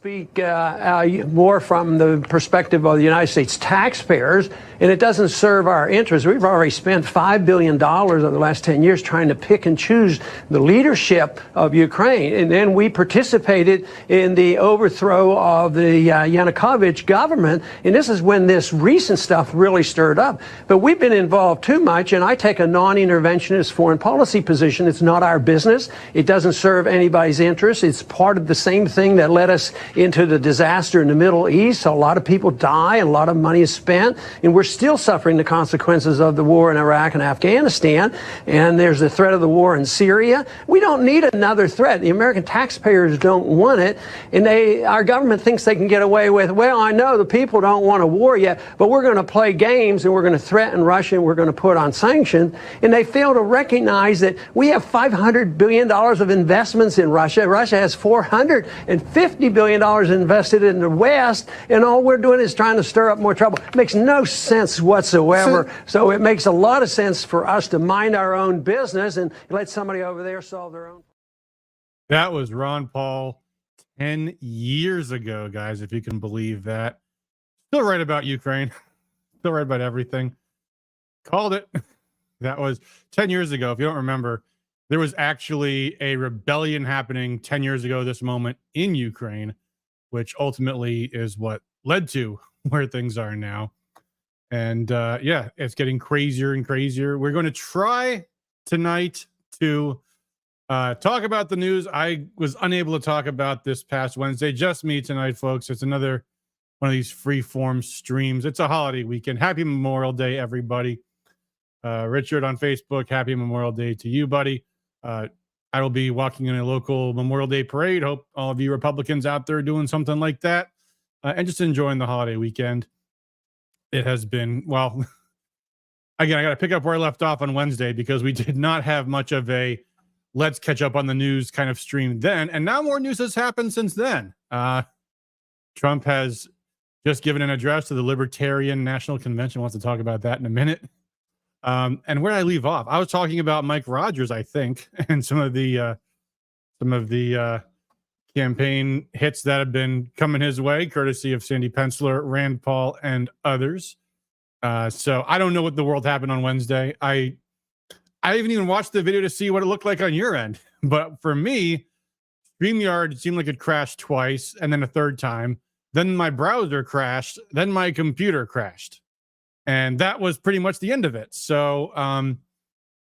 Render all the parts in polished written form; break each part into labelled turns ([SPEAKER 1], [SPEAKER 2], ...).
[SPEAKER 1] speak more from the perspective of the United States taxpayers, and it doesn't serve our interests. We've already spent $5 billion over the last 10 years trying to pick and choose the leadership of Ukraine, and then we participated in the overthrow of the Yanukovych government, and this is when this recent stuff really stirred up. But we've been involved too much, and I take a non-interventionist foreign policy position. It's not our business. It doesn't serve anybody's interests. It's part of the same thing that led us into the disaster in the Middle East. So a lot of people die and a lot of money is spent, and we're still suffering the consequences of the war in Iraq and Afghanistan, and there's the threat of the war in Syria. We don't need another threat. The American taxpayers don't want it, and our government thinks they can get away with, well, I know the people don't want a war yet, but we're going to play games and we're going to threaten Russia and we're going to put on sanctions, and they fail to recognize that we have $500 billion of investments in Russia. Russia has $450 billion invested in the West, and all we're doing is trying to stir up more trouble. It makes no sense whatsoever. So it makes a lot of sense for us to mind our own business and let somebody over there solve their own.
[SPEAKER 2] That was Ron Paul 10 years ago, guys, if you can believe that. Still right about Ukraine. Still right about everything. Called it. That was 10 years ago. If you don't remember, there was actually a rebellion happening 10 years ago this moment in Ukraine, which ultimately is what led to where things are now. And yeah, it's getting crazier and crazier. We're going to try tonight to talk about the news I was unable to talk about this past Wednesday. Just me tonight, folks. It's another one of these free-form streams. It's a holiday weekend. Happy Memorial Day, everybody. Richard on Facebook, happy Memorial Day to you, buddy. I will be walking in a local Memorial Day parade. Hope all of you Republicans out there doing something like that and just enjoying the holiday weekend. It has been, well, again, I got to pick up where I left off on Wednesday because we did not have much of a let's catch up on the news kind of stream then. And now more news has happened since then. Trump has just given an address to the Libertarian National Convention. Wants to talk about that in a minute. And where did I leave off? I was talking about Mike Rogers, I think, and some of the campaign hits that have been coming his way, courtesy of Sandy Penciller, Rand Paul, and others. So I don't know what the world happened on Wednesday. I haven't even watched the video to see what it looked like on your end. But for me, StreamYard seemed like it crashed twice, and then a third time. Then my browser crashed. Then my computer crashed. And that was pretty much the end of it. So,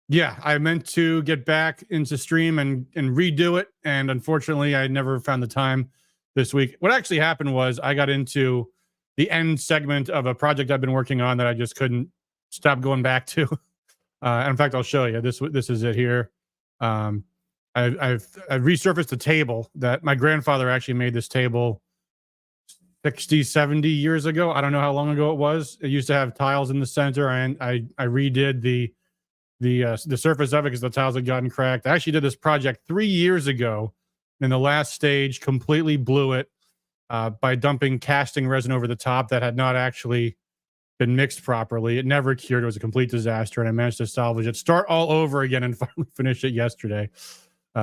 [SPEAKER 2] yeah, I meant to get back into stream and redo it. And unfortunately, I never found the time this week. What actually happened was I got into the end segment of a project I've been working on that I just couldn't stop going back to. In fact, I'll show you. This is it here. I've resurfaced a table that my grandfather actually made. This table 60, 70 years ago. I don't know how long ago it was. It used to have tiles in the center, and I redid the surface of it because the tiles had gotten cracked. I actually did this project 3 years ago. In the last stage, completely blew it by dumping casting resin over the top that had not actually been mixed properly. It never cured. It was a complete disaster, and I managed to salvage it, start all over again, and finally finish it yesterday.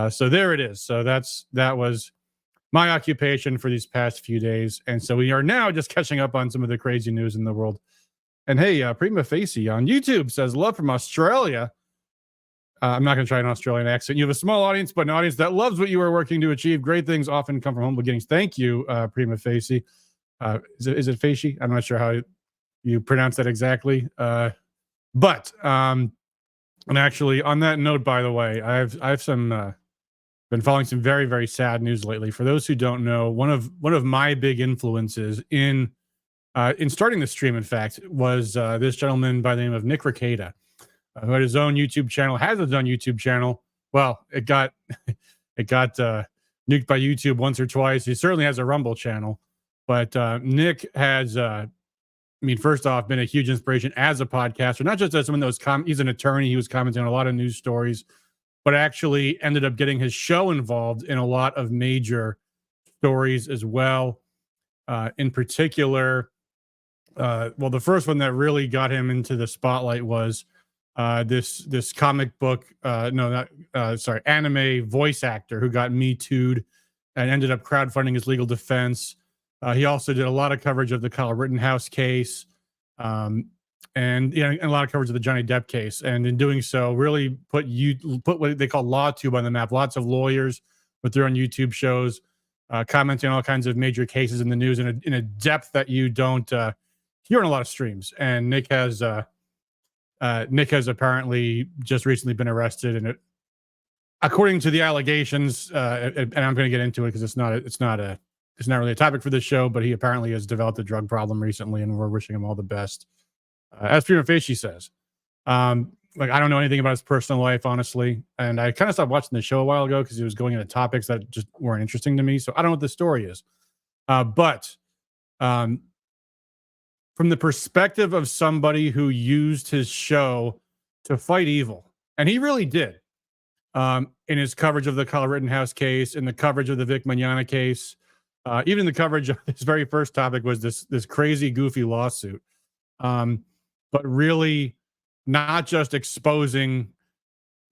[SPEAKER 2] So there it is. So that was my occupation for these past few days. And so we are now just catching up on some of the crazy news in the world. And hey, Prima Facie on YouTube says, love from Australia. I'm not going to try an Australian accent. You have a small audience, but an audience that loves what you are working to achieve. Great things often come from humble beginnings. Thank you, Prima Facie. Is it Facie? I'm not sure how you pronounce that exactly. But and actually, on that note, by the way, I've some been following some very, very sad news lately. For those who don't know, one of my big influences in starting the stream, in fact, was this gentleman by the name of Nick Rekieta, who had his own YouTube channel, has his own YouTube channel. Well, it got nuked by YouTube once or twice. He certainly has a Rumble channel, but Nick has, first off, been a huge inspiration as a podcaster, not just as someone that was he's an attorney. He was commenting on a lot of news stories, but actually ended up getting his show involved in a lot of major stories as well. In particular, well, the first one that really got him into the spotlight was this comic book, anime voice actor who got Me Too'd and ended up crowdfunding his legal defense. He also did a lot of coverage of the Kyle Rittenhouse case, and a lot of coverage of the Johnny Depp case. And in doing so, really put what they call LawTube on the map. Lots of lawyers with their own YouTube shows, commenting on all kinds of major cases in the news in a depth that you don't hear on a lot of streams. And Nick has apparently just recently been arrested, and according to the allegations, and I'm going to get into it because it's not really a topic for this show, but he apparently has developed a drug problem recently, and we're wishing him all the best. As Prima Facie says, I don't know anything about his personal life, honestly, and I kind of stopped watching the show a while ago because he was going into topics that just weren't interesting to me. So I don't know what the story is, but from the perspective of somebody who used his show to fight evil, and he really did, in his coverage of the Kyle Rittenhouse case, in the coverage of the Vic Mignogna case, even the coverage of his very first topic was this crazy, goofy lawsuit. But really not just exposing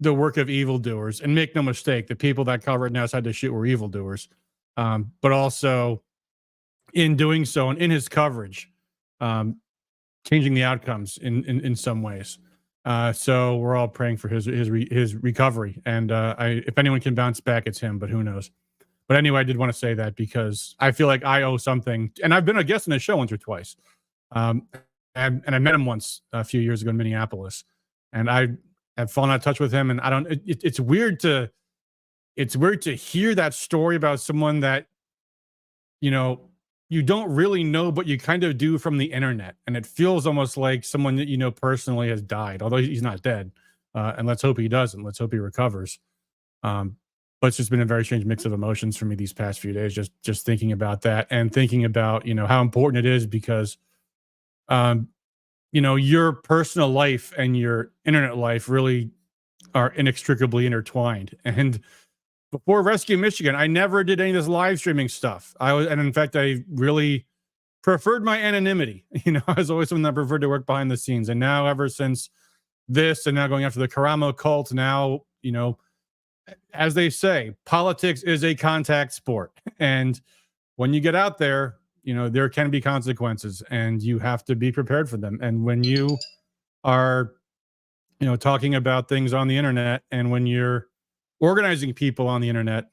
[SPEAKER 2] the work of evildoers, and make no mistake, the people that Kyle Rittenhouse had to shoot were evildoers, but also in doing so and in his coverage, changing the outcomes in some ways. So we're all praying for his recovery, and if anyone can bounce back, it's him, but who knows? But anyway, I did want to say that because I feel like I owe something, and I've been a guest on his show once or twice. And I met him once a few years ago in Minneapolis, and I have fallen out of touch with him. And it's weird to hear that story about someone that, you don't really know, but you kind of do from the internet. And it feels almost like someone that you know personally has died, although he's not dead. And let's hope he doesn't. Let's hope he recovers. But it's just been a very strange mix of emotions for me these past few days, just thinking about that and thinking about, how important it is because, your personal life and your internet life really are inextricably intertwined. And before Rescue Michigan, I never did any of this live streaming stuff. And in fact, I really preferred my anonymity. I was always someone that preferred to work behind the scenes. And now, ever since this, and now going after the Karamo cult, now, as they say, politics is a contact sport. And when you get out there, there can be consequences, and you have to be prepared for them. And when you are, talking about things on the internet, and when you're organizing people on the internet,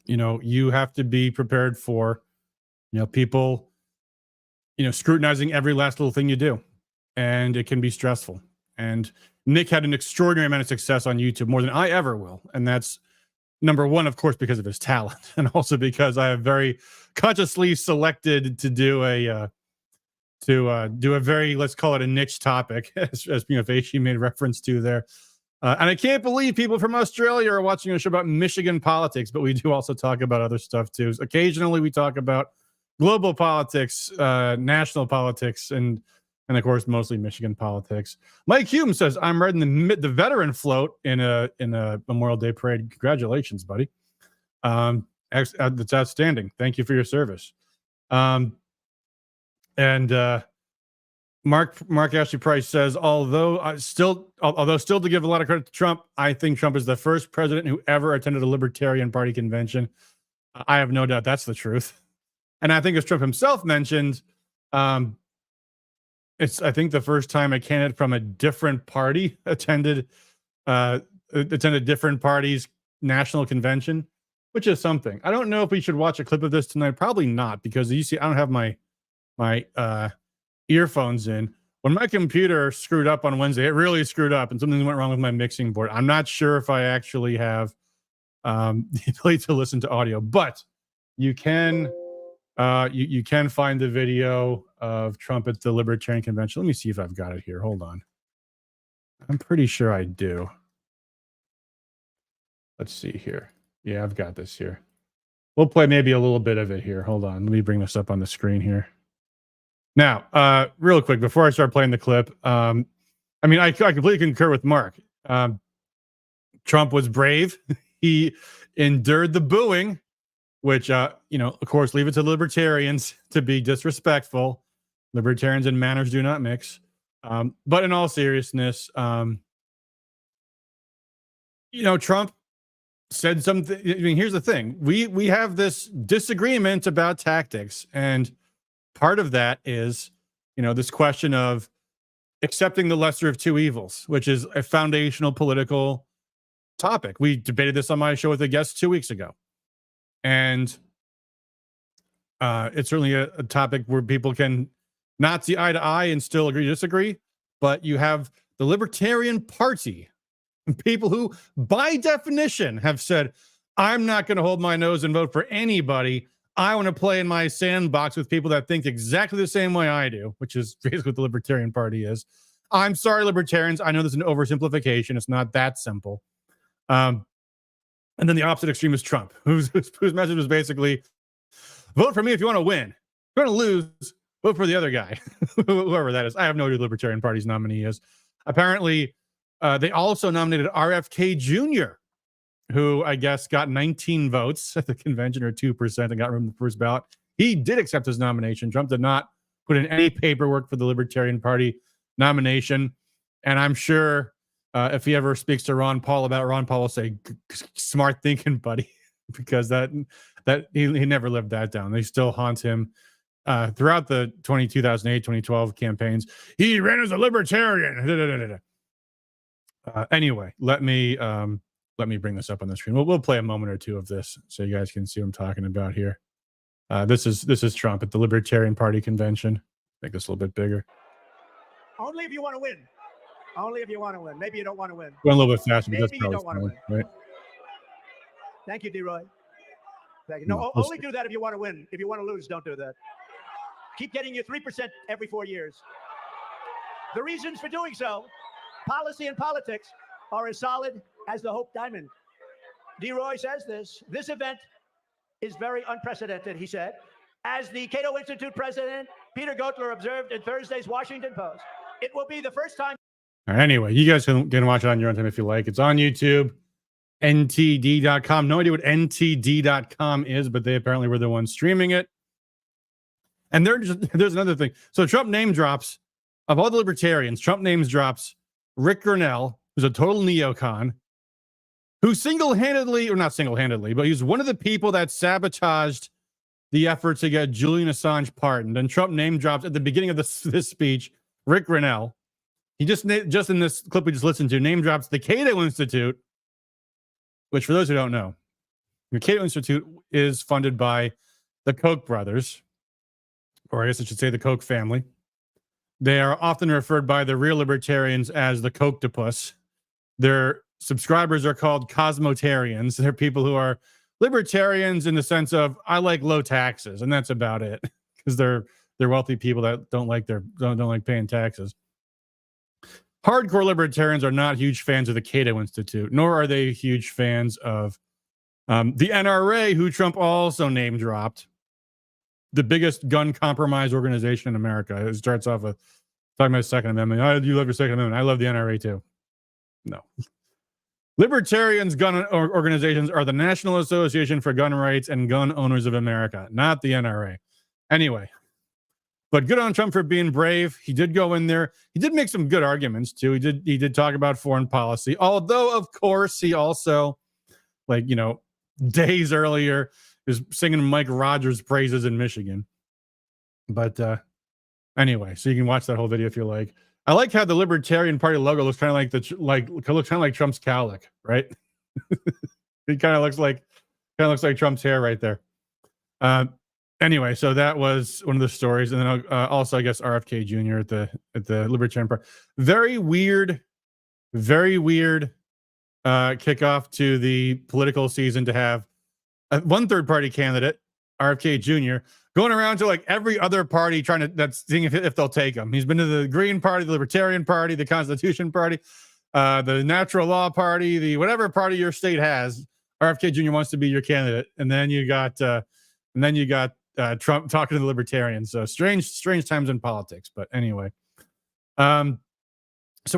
[SPEAKER 2] you have to be prepared for, people, scrutinizing every last little thing you do. And it can be stressful. And Nick had an extraordinary amount of success on YouTube, more than I ever will. And that's number one, of course, because of his talent, and also because I have very consciously selected to do a very, let's call it a niche topic, as Facie made reference to there. And I can't believe people from Australia are watching a show about Michigan politics, but we do also talk about other stuff too. Occasionally we talk about global politics, national politics, and of course, mostly Michigan politics. Mike Hume says, I'm riding the veteran float in a Memorial Day parade. Congratulations, buddy. That's outstanding. Thank you for your service. And Mark Ashley Price says, although still to give a lot of credit to Trump, I think Trump is the first president who ever attended a Libertarian Party convention. I have no doubt that's the truth. And I think, as Trump himself mentioned, it's, I think, the first time a candidate from a different party attended different parties' national convention, which is something. I don't know if we should watch a clip of this tonight. Probably not, because you see, I don't have my earphones in. When my computer screwed up on Wednesday, it really screwed up, and something went wrong with my mixing board. I'm not sure if I actually have the ability to listen to audio, but you can. You can find the video of Trump at the Libertarian Convention. Let me see if I've got it here. Hold on. I'm pretty sure I do. Let's see here. Yeah, I've got this here. We'll play maybe a little bit of it here. Hold on. Let me bring this up on the screen here. Now, real quick, before I start playing the clip, I completely concur with Mark. Trump was brave. He endured the booing, which, of course, leave it to libertarians to be disrespectful. Libertarians and manners do not mix. But in all seriousness, Trump said something. I mean, here's the thing: we have this disagreement about tactics, and part of that is, this question of accepting the lesser of two evils, which is a foundational political topic. We debated this on my show with a guest 2 weeks ago, and it's certainly a topic where people can not see eye to eye and still agree to disagree. But you have the Libertarian Party, people who, by definition, have said, I'm not going to hold my nose and vote for anybody. I want to play in my sandbox with people that think exactly the same way I do, which is basically what the Libertarian Party is. I'm sorry, Libertarians. I know this is an oversimplification. It's not that simple. And then the opposite extreme is Trump, whose message was basically, vote for me if you want to win. If you want to lose, vote for the other guy, whoever that is. I have no idea who the Libertarian Party's nominee is. Apparently, they also nominated RFK Jr., who I guess got 19 votes at the convention, or 2%, and got room in the first ballot. He did accept his nomination. Trump did not put in any paperwork for the Libertarian Party nomination. And I'm sure if he ever speaks to Ron Paul about it, Ron Paul will say, smart thinking, buddy, because that he never lived that down. They still haunt him throughout the 2008, 2012 campaigns. He ran as a libertarian. Anyway, let me bring this up on the screen. We'll play a moment or two of this so you guys can see what I'm talking about here. This is Trump at the Libertarian Party convention. Make this a little bit bigger.
[SPEAKER 3] Only if you want to win. Only if you want to win. Maybe you don't want to win.
[SPEAKER 2] Going a little bit faster, but
[SPEAKER 3] Maybe
[SPEAKER 2] that's
[SPEAKER 3] you
[SPEAKER 2] probably
[SPEAKER 3] don't want to win.
[SPEAKER 2] right?
[SPEAKER 3] Thank you, D-Roy. Thank you. No, only do that if you want to win. If you want to lose, don't do that. Keep getting your 3% every 4 years. The reasons for doing so, policy and politics, are as solid as the Hope Diamond. D-Roy says this. This event is very unprecedented, he said, as the Cato Institute president, Peter Gotler, observed in Thursday's Washington Post. It will be the first time.
[SPEAKER 2] All right, anyway, you guys can watch it on your own time if you like. It's on YouTube, ntd.com. No idea what ntd.com is, but they apparently were the ones streaming it. And there's another thing. So Trump name drops, of all the libertarians, Trump names drops Rick Grenell, who's a total neocon, who single-handedly, or not single-handedly, but he's one of the people that sabotaged the effort to get Julian Assange pardoned. And Trump name drops at the beginning of this speech Rick Grenell. He just in this clip we just listened to, name drops the Cato Institute, which, for those who don't know, the Cato Institute is funded by the Koch brothers, or I guess I should say the Koch family. They are often referred by the real libertarians as the Kochtopus. Their subscribers are called cosmotarians. They're people who are libertarians in the sense of, I like low taxes, and that's about it, because they're wealthy people that don't like paying taxes. Hardcore libertarians are not huge fans of the Cato Institute, nor are they huge fans of the NRA, who Trump also name dropped. The biggest gun compromise organization in America. It starts off with talking about the Second Amendment. Oh, you love your Second Amendment. I love the NRA too. No. Libertarians' gun organizations are the National Association for Gun Rights and Gun Owners of America, not the NRA. Anyway, but good on Trump for being brave. He did go in there. He did make some good arguments too. He did talk about foreign policy, although of course he also, days earlier, is singing Mike Rogers praises in Michigan. But anyway, so you can watch that whole video if you like. I like how the Libertarian Party logo looks kind of like Trump's cowlick, right? It kind of looks like Trump's hair right there. Anyway, so that was one of the stories, and then also I guess RFK Jr. at the Libertarian Party. Very weird kickoff to the political season to have one third party candidate, RFK Jr., going around to like every other party that's seeing if they'll take him. He's been to the Green Party, the Libertarian Party, the Constitution Party, the Natural Law Party, the whatever party your state has. RFK Jr. wants to be your candidate, and then you got Trump talking to the Libertarians. So strange times in politics. But anyway, so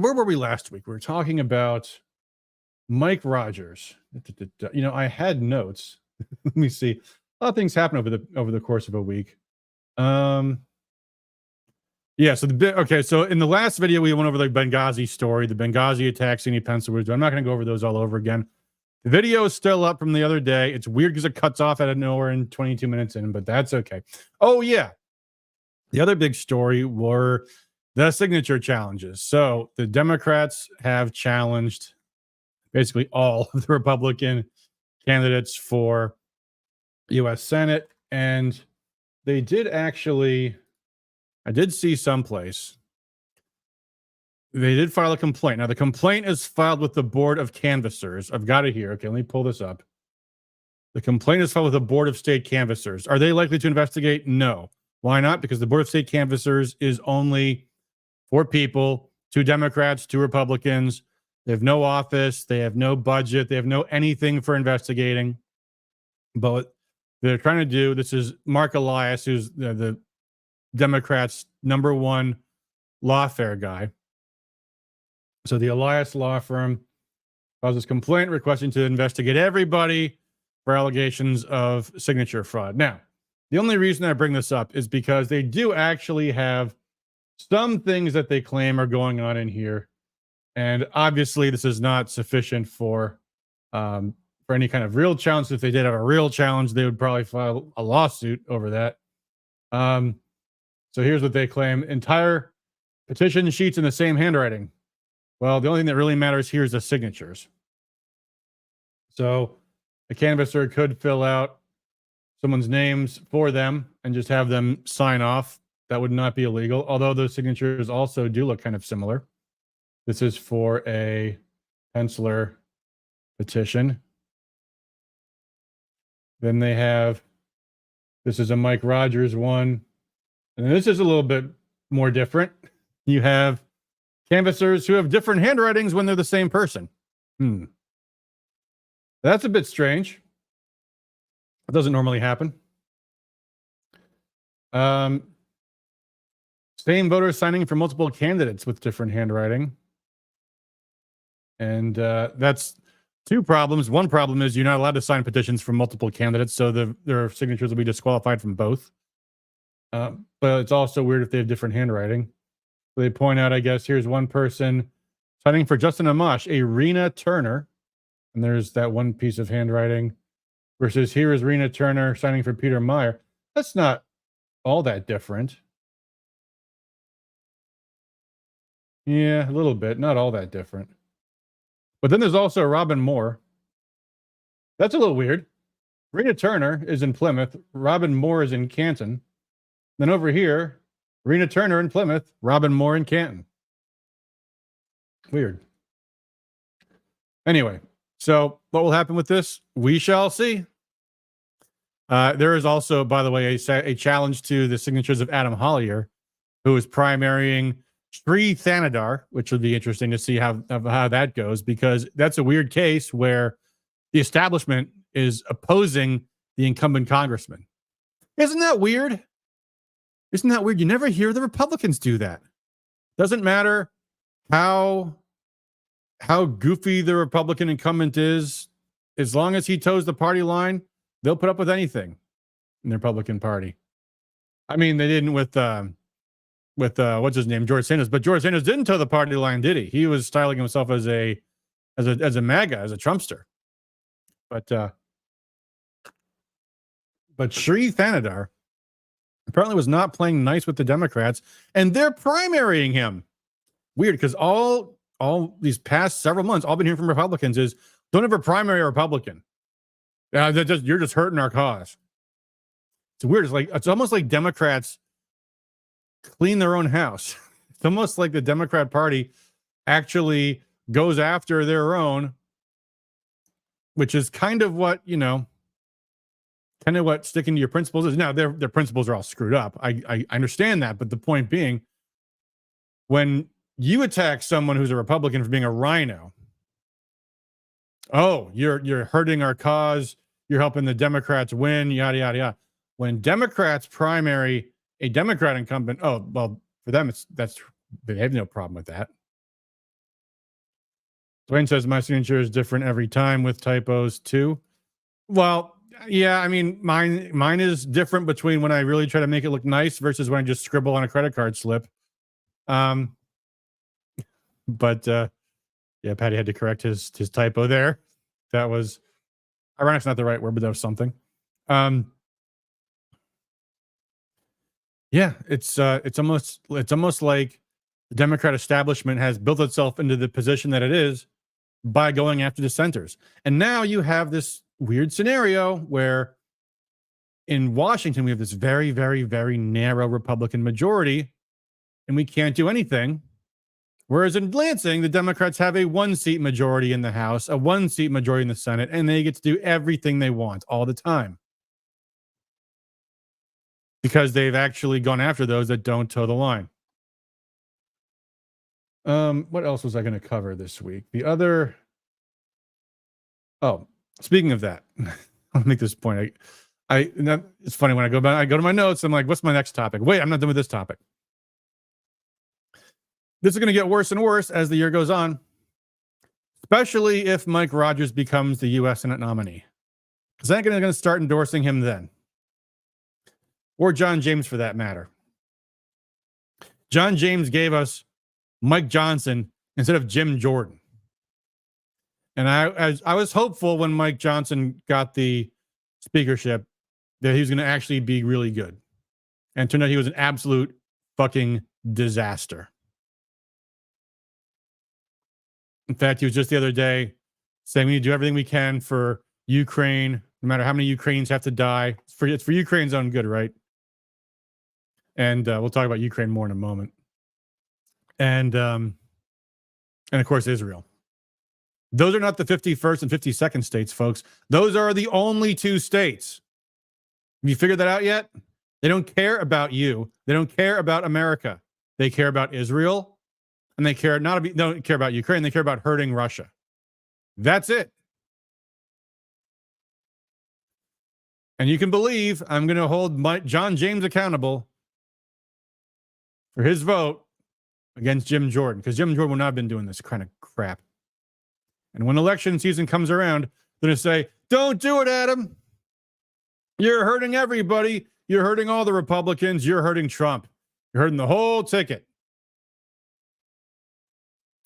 [SPEAKER 2] where were we last week? We were talking about Mike Rogers. I had notes. Let me see. A lot of things happen over the course of a week. So in the last video we went over the Benghazi story, the Benghazi attack, Cindy Pencil. I'm not going to go over those all over again. The video is still up from the other day. It's weird because it cuts off out of nowhere in 22 minutes in, but that's okay. Oh, yeah. The other big story were the signature challenges. So the Democrats have challenged basically all of the Republican candidates for U.S. Senate. And they did actually, I did see someplace, they did file a complaint. Now, the complaint is filed with the Board of Canvassers. I've got it here. Okay, let me pull this up. The complaint is filed with the Board of State Canvassers. Are they likely to investigate? No. Why not? Because the Board of State Canvassers is only 4 people, 2 Democrats, 2 Republicans. They have no office. They have no budget. They have no anything for investigating. But what they're trying to do, this is Mark Elias, who's the Democrats' #1 lawfare guy. So the Elias law firm files this complaint requesting to investigate everybody for allegations of signature fraud. Now, the only reason I bring this up is because they do actually have some things that they claim are going on in here. And obviously, this is not sufficient for any kind of real challenge. If they did have a real challenge, they would probably file a lawsuit over that. So here's what they claim. Entire petition sheets in the same handwriting. Well, the only thing that really matters here is the signatures. So a canvasser could fill out someone's names for them and just have them sign off. That would not be illegal, although those signatures also do look kind of similar. This is for a penciler petition. Then they have, this is a Mike Rogers one. And this is a little bit more different. You have canvassers who have different handwritings when they're the same person. That's a bit strange. It doesn't normally happen. Same voters signing for multiple candidates with different handwriting. And that's 2 problems. One problem is you're not allowed to sign petitions for multiple candidates, so their signatures will be disqualified from both. But it's also weird if they have different handwriting. So they point out, I guess, here's one person signing for Justin Amash, a Rena Turner. And there's that one piece of handwriting. Versus here is Rena Turner signing for Peter Meyer. That's not all that different. Yeah, a little bit. Not all that different. But then there's also Robin Moore. That's a little weird. Rena Turner is in Plymouth. Robin Moore is in Canton. Then over here, Rena Turner in Plymouth. Robin Moore in Canton. Weird. Anyway, so what will happen with this? We shall see. There is also, by the way, a challenge to the signatures of Adam Hollier, who is primarying Sri Thanadar, which would be interesting to see how that goes, because that's a weird case where the establishment is opposing the incumbent congressman. Isn't that weird? Isn't that weird? You never hear the Republicans do that. Doesn't matter how goofy the Republican incumbent is, as long as he toes the party line, they'll put up with anything in the Republican Party. I mean, they didn't with what's his name, George Sanders, but George Sanders didn't toe the party line, did he? He was styling himself as a MAGA, as a Trumpster. But Sri Thanadar apparently was not playing nice with the Democrats, and they're primarying him. Weird, because all these past several months, all I've been hearing from Republicans is, don't ever primary a Republican. You're just hurting our cause. It's weird. It's almost like Democrats clean their own house. It's almost like the Democrat Party actually goes after their own, which is kind of what sticking to your principles is. Now, their principles are all screwed up. I understand that, but the point being, when you attack someone who's a Republican for being a rhino, oh, you're hurting our cause, you're helping the Democrats win, yada yada yada. When Democrats primary a Democrat incumbent, oh well, for them they have no problem with that. Dwayne says my signature is different every time with typos too. Well, yeah, I mean mine is different between when I really try to make it look nice versus when I just scribble on a credit card slip. But yeah, Patty had to correct his typo there. That was ironic's not the right word, but that was something. Yeah, it's almost like the Democrat establishment has built itself into the position that it is by going after dissenters. And now you have this weird scenario where in Washington we have this very, very, very narrow Republican majority, and we can't do anything. Whereas in Lansing, the Democrats have a 1-seat majority in the House, a 1-seat majority in the Senate, and they get to do everything they want all the time. Because they've actually gone after those that don't toe the line. What else was I going to cover this week? Speaking of that, I'll make this point. It's funny when I go to my notes, I'm like, what's my next topic? Wait, I'm not done with this topic. This is going to get worse and worse as the year goes on, especially if Mike Rogers becomes the U.S. Senate nominee. Because I'm going to start endorsing him then. Or John James, for that matter. John James gave us Mike Johnson instead of Jim Jordan. And I was hopeful when Mike Johnson got the speakership that he was going to actually be really good. And it turned out he was an absolute fucking disaster. In fact, he was just the other day saying we need to do everything we can for Ukraine, no matter how many Ukrainians have to die. It's for Ukraine's own good, right? And we'll talk about Ukraine more in a moment. And of course, Israel. Those are not the 51st and 52nd states, folks. Those are the only 2 states. Have you figured that out yet? They don't care about you. They don't care about America. They care about Israel. And they don't care about Ukraine. They care about hurting Russia. That's it. And you can believe I'm going to hold John James accountable for his vote against Jim Jordan, because Jim Jordan will not have been doing this kind of crap. And when election season comes around, they're going to say, don't do it, Adam. You're hurting everybody. You're hurting all the Republicans. You're hurting Trump. You're hurting the whole ticket.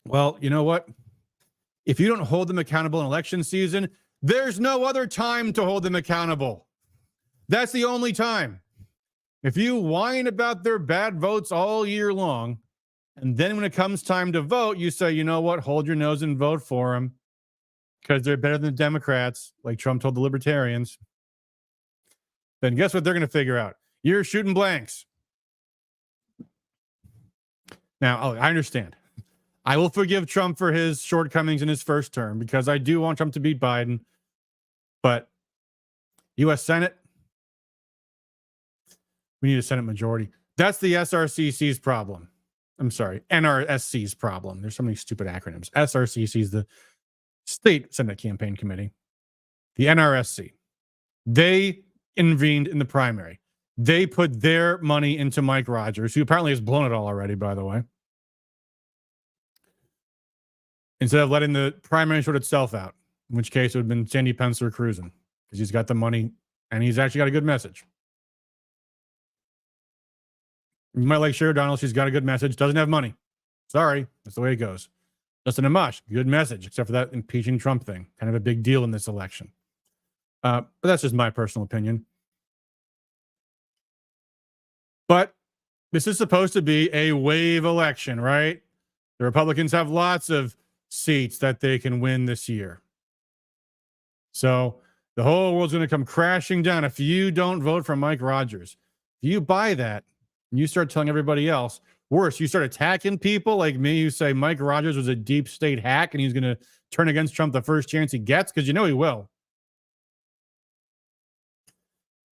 [SPEAKER 2] Well, you know what? If you don't hold them accountable in election season, there's no other time to hold them accountable. That's the only time. If you whine about their bad votes all year long, and then when it comes time to vote, you say, you know what? Hold your nose and vote for them because they're better than the Democrats, like Trump told the libertarians. Then guess what they're going to figure out? You're shooting blanks. Now, I understand. I will forgive Trump for his shortcomings in his first term because I do want Trump to beat Biden. But U.S. Senate, we need a Senate majority. That's the SRCC's problem. I'm sorry, NRSC's problem. There's so many stupid acronyms. SRCC is the State Senate Campaign Committee. The NRSC. They intervened in the primary. They put their money into Mike Rogers, who apparently has blown it all already, by the way. Instead of letting the primary sort itself out, in which case it would have been Sandy Pencilor cruising, because he's got the money and he's actually got a good message. You might like Sherry O'Donnell. She's got a good message. Doesn't have money. Sorry. That's the way it goes. Justin Amash, good message, except for that impeaching Trump thing. Kind of a big deal in this election. But that's just my personal opinion. But this is supposed to be a wave election, right? The Republicans have lots of seats that they can win this year. So the whole world's going to come crashing down if you don't vote for Mike Rogers. If you buy that, and you start telling everybody else, worse, you start attacking people like me who say Mike Rogers was a deep state hack and he's going to turn against Trump the first chance he gets, because you know he will.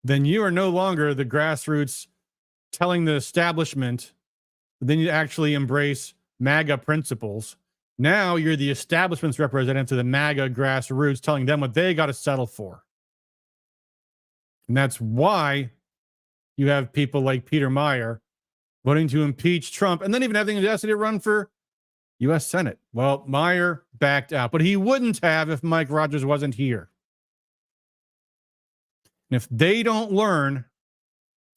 [SPEAKER 2] Then you are no longer the grassroots telling the establishment that they need to actually embrace MAGA principles. Now you're the establishment's representative to the MAGA grassroots, telling them what they got to settle for. And that's why you have people like Peter Meyer voting to impeach Trump and then even having the audacity to run for U.S. Senate. Well, Meyer backed out, but he wouldn't have if Mike Rogers wasn't here. And if they don't learn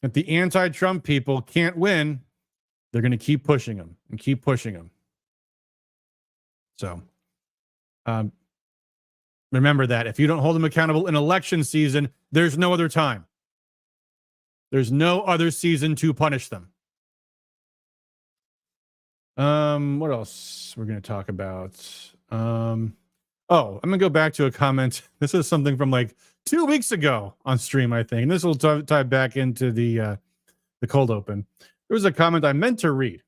[SPEAKER 2] that the anti-Trump people can't win, they're going to keep pushing him and keep pushing him. So, Remember that. If you don't hold them accountable in election season, there's no other time. There's no other season to punish them. What else we're going to talk about? I'm going to go back to a comment. This is something from like 2 weeks ago on stream, I think. And this will tie back into the cold open. There was a comment I meant to read.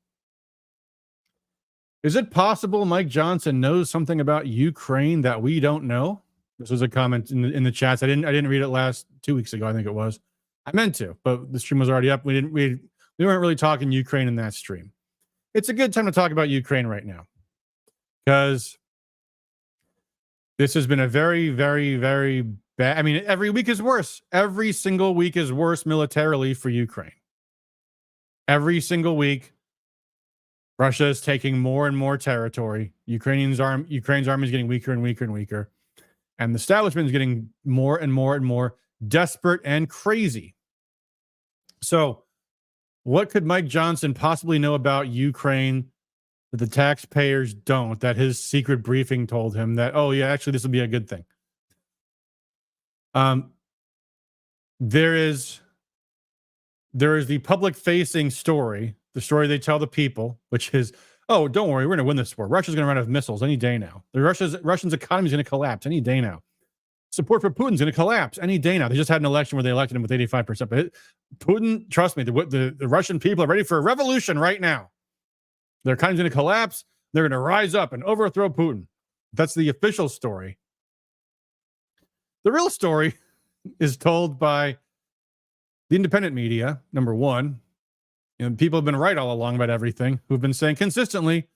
[SPEAKER 2] Is it possible Mike Johnson knows something about Ukraine that we don't know? This was a comment in the chats. I didn't read it 2 weeks ago, I think it was. I meant to, but the stream was already up. We weren't really talking Ukraine in that stream. It's a good time to talk about Ukraine right now, because this has been a very, very, very bad. I mean, every week is worse. Every single week is worse militarily for Ukraine. Every single week, Russia is taking more and more territory. Ukraine's army is getting weaker and weaker and weaker. And the establishment is getting more and more and more desperate and crazy. So what could Mike Johnson possibly know about Ukraine that the taxpayers don't, that his secret briefing told him that, oh, yeah, actually, this will be a good thing? There is the public-facing story, the story they tell the people, which is, oh, don't worry, we're going to win this war. Russia's going to run out of missiles any day now. The Russians' economy is going to collapse any day now. Support for Putin's going to collapse any day now. They just had an election where they elected him with 85%. But Putin, trust me, the Russian people are ready for a revolution right now. Their economy's going to collapse. They're going to rise up and overthrow Putin. That's the official story. The real story is told by the independent media, number one. You know, people have been right all along about everything, who've been saying consistently,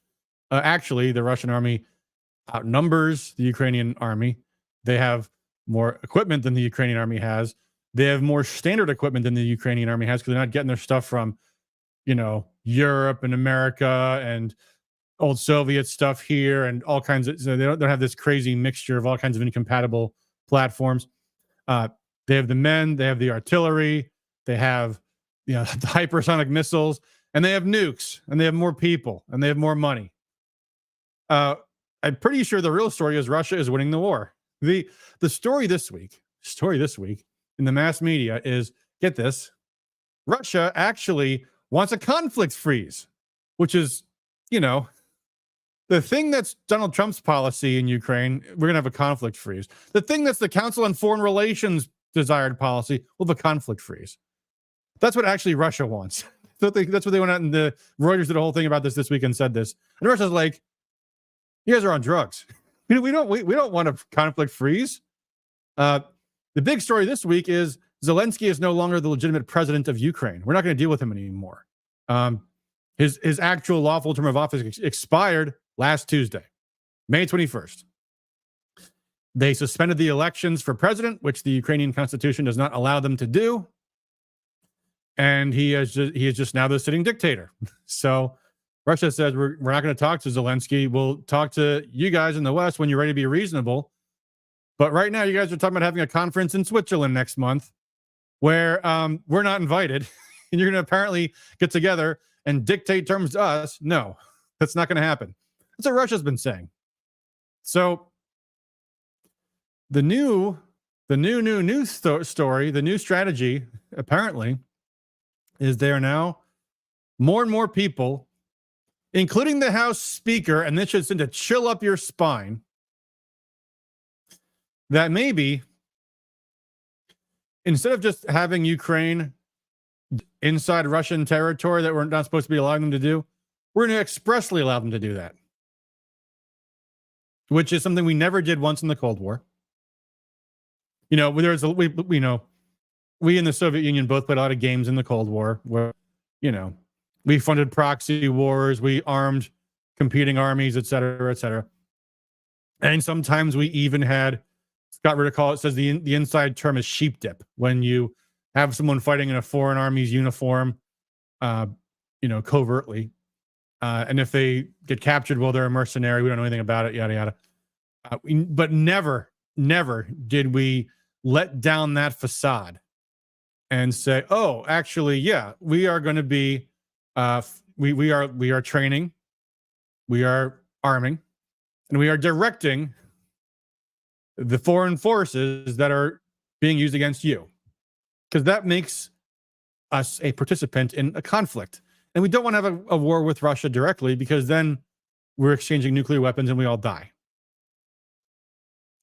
[SPEAKER 2] actually, the Russian army outnumbers the Ukrainian army. They have more equipment than the Ukrainian army has. They have more standard equipment than the Ukrainian army has, because they're not getting their stuff from, Europe and America and old Soviet stuff here and all kinds of. So they don't have this crazy mixture of all kinds of incompatible platforms. They have the men, they have the artillery, they have the hypersonic missiles, and they have nukes, and they have more people, and they have more money. I'm pretty sure the real story is Russia is winning the war. The story this week in the mass media is, get this, Russia actually wants a conflict freeze, which is, the thing that's Donald Trump's policy in Ukraine. We're going to have a conflict freeze. The thing that's the Council on Foreign Relations desired policy, we'll have a conflict freeze. That's what actually Russia wants. That's what they went out, and the Reuters did a whole thing about this week and said this. And Russia's like, you guys are on drugs. We don't want a conflict freeze. The big story this week is Zelensky is no longer the legitimate president of Ukraine. We're not going to deal with him anymore. His actual lawful term of office expired last Tuesday, May 21st. They suspended the elections for president, which the Ukrainian constitution does not allow them to do. And he is just now the sitting dictator. So Russia says, we're not going to talk to Zelensky. We'll talk to you guys in the West when you're ready to be reasonable. But right now, you guys are talking about having a conference in Switzerland next month where we're not invited. And you're going to apparently get together and dictate terms to us. No, that's not going to happen. That's what Russia's been saying. So the new story, the new strategy, apparently, is there now more and more people, including the House Speaker, and this should send a chill up your spine, that maybe instead of just having Ukraine inside Russian territory that we're not supposed to be allowing them to do, we're going to expressly allow them to do that, which is something we never did once in the Cold War. We in the Soviet Union both played a lot of games in the Cold War where, we funded proxy wars, we armed competing armies, et cetera, et cetera. And sometimes we even had, Scott Ritter says the inside term is sheep dip, when you have someone fighting in a foreign army's uniform, covertly. And if they get captured, well, they're a mercenary. We don't know anything about it, yada, yada. But never did we let down that facade and say, oh, actually, yeah, we are going to be, we are training, we are arming, and we are directing the foreign forces that are being used against you, because that makes us a participant in a conflict. And we don't want to have a war with Russia directly, because then we're exchanging nuclear weapons and we all die.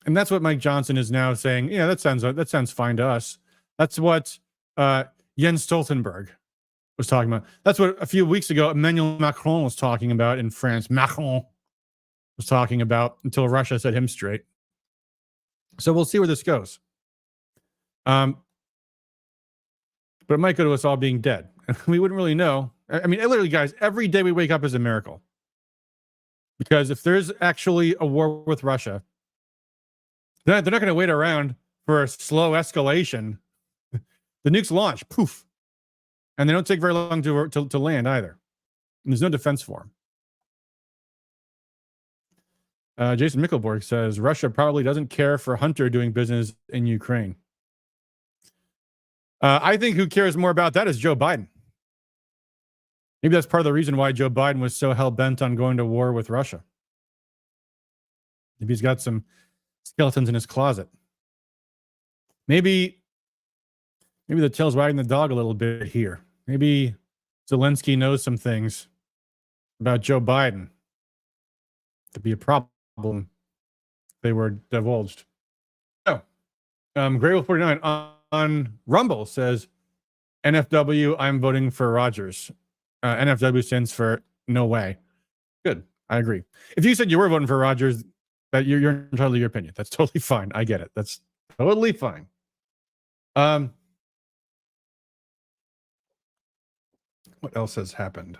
[SPEAKER 2] And that's what Mike Johnson is now saying. Yeah, that sounds fine to us. That's what Jens Stoltenberg was talking about. That's what a few weeks ago Emmanuel Macron was talking about in France. Macron was talking about until Russia set him straight. So we'll see where this goes. But it might go to us all being dead. We wouldn't really know. I mean, literally, guys, every day we wake up is a miracle. Because if there's actually a war with Russia, they're not going to wait around for a slow escalation. The nukes launch, poof. And they don't take very long to land either. And there's no defense for them. Jason Mickelborg says, Russia probably doesn't care for Hunter doing business in Ukraine. I think who cares more about that is Joe Biden. Maybe that's part of the reason why Joe Biden was so hell-bent on going to war with Russia. Maybe he's got some skeletons in his closet. Maybe the tail's wagging the dog a little bit here. Maybe Zelensky knows some things about Joe Biden. Could be a problem if they were divulged. Oh, Graywolf49 on Rumble says, NFW, I'm voting for Rogers. NFW stands for no way. Good. I agree. If you said you were voting for Rogers, that you're entitled to your opinion. That's totally fine. I get it. That's totally fine. What else has happened?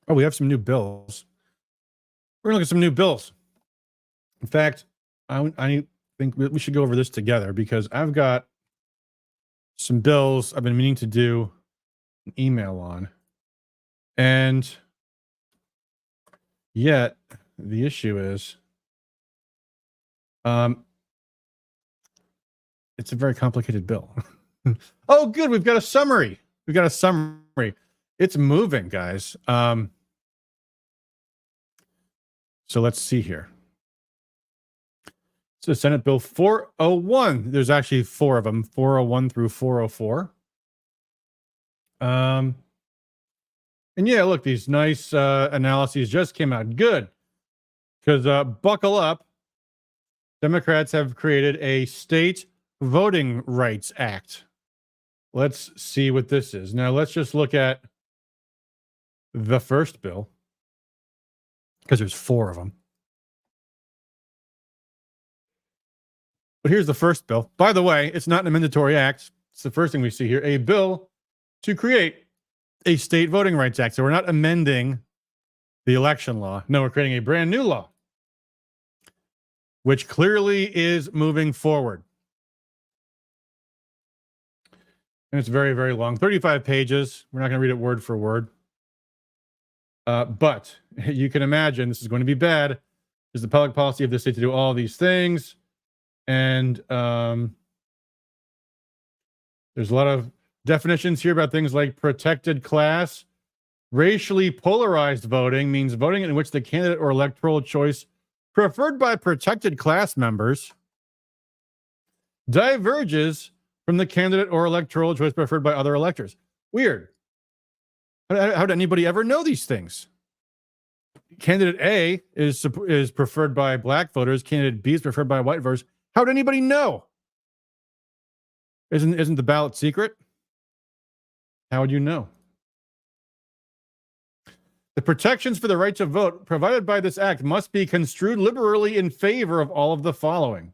[SPEAKER 2] Oh, we have some new bills. We're going to look at some new bills. In fact, I think we should go over this together, because I've got some bills I've been meaning to do an email on. And yet, the issue is, it's a very complicated bill. Oh, good. We've got a summary. It's moving, guys. So let's see here. So Senate Bill 401. There's actually 4 of them, 401 through 404. And yeah, look, these nice analyses just came out. Good. Because buckle up. Democrats have created a state voting rights act. Let's see what this is. Now, let's just look at the first bill, because there's 4 of them. But here's the first bill. By the way, it's not an amendatory act. It's the first thing we see here. A bill to create a state voting rights act. So we're not amending the election law. No, we're creating a brand new law, which clearly is moving forward. And it's very, very long. 35 pages. We're not going to read it word for word. But you can imagine this is going to be bad. It's the public policy of the state to do all these things. And there's a lot of definitions here about things like protected class. Racially polarized voting means voting in which the candidate or electoral choice preferred by protected class members diverges from the candidate or electoral choice preferred by other electors. Weird. How did anybody ever know these things? Candidate A is preferred by black voters. Candidate B is preferred by white voters. How did anybody know? Isn't the ballot secret? How would you know? The protections for the right to vote provided by this act must be construed liberally in favor of all of the following.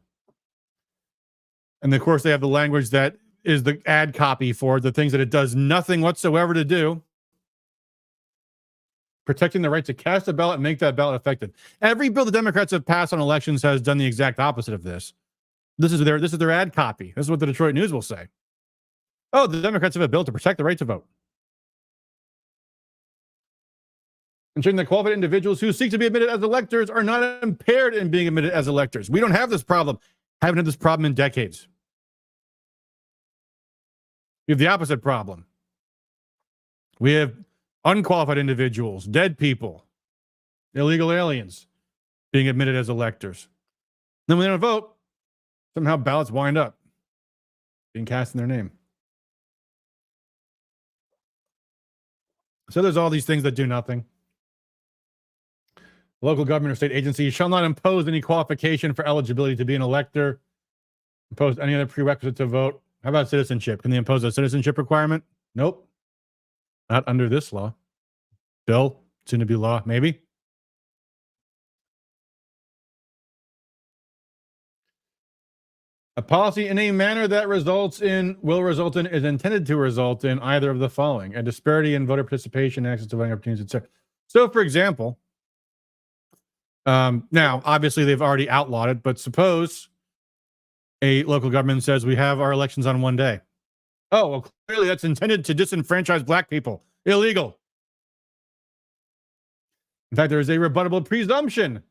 [SPEAKER 2] And of course, they have the language that is the ad copy for the things that it does nothing whatsoever to do. Protecting the right to cast a ballot and make that ballot effective. Every bill the Democrats have passed on elections has done the exact opposite of this. This is their ad copy. This is what the Detroit News will say. Oh, the Democrats have a bill to protect the right to vote. Ensuring that qualified individuals who seek to be admitted as electors are not impaired in being admitted as electors. We don't have this problem. Haven't had this problem in decades. We have the opposite problem. We have unqualified individuals, dead people, illegal aliens being admitted as electors. Then when they don't vote, somehow ballots wind up being cast in their name. So there's all these things that do nothing. Local government or state agency shall not impose any qualification for eligibility to be an elector, impose any other prerequisite to vote. How about citizenship? Can they impose a citizenship requirement? Nope. Not under this law. Bill, soon to be law, maybe. A policy in a manner that will result in, is intended to result in either of the following: a disparity in voter participation, access to voting opportunities, etc. So, for example, now, obviously, they've already outlawed it, but suppose a local government says we have our elections on one day. Oh, well, clearly that's intended to disenfranchise black people. Illegal. In fact, there is a rebuttable presumption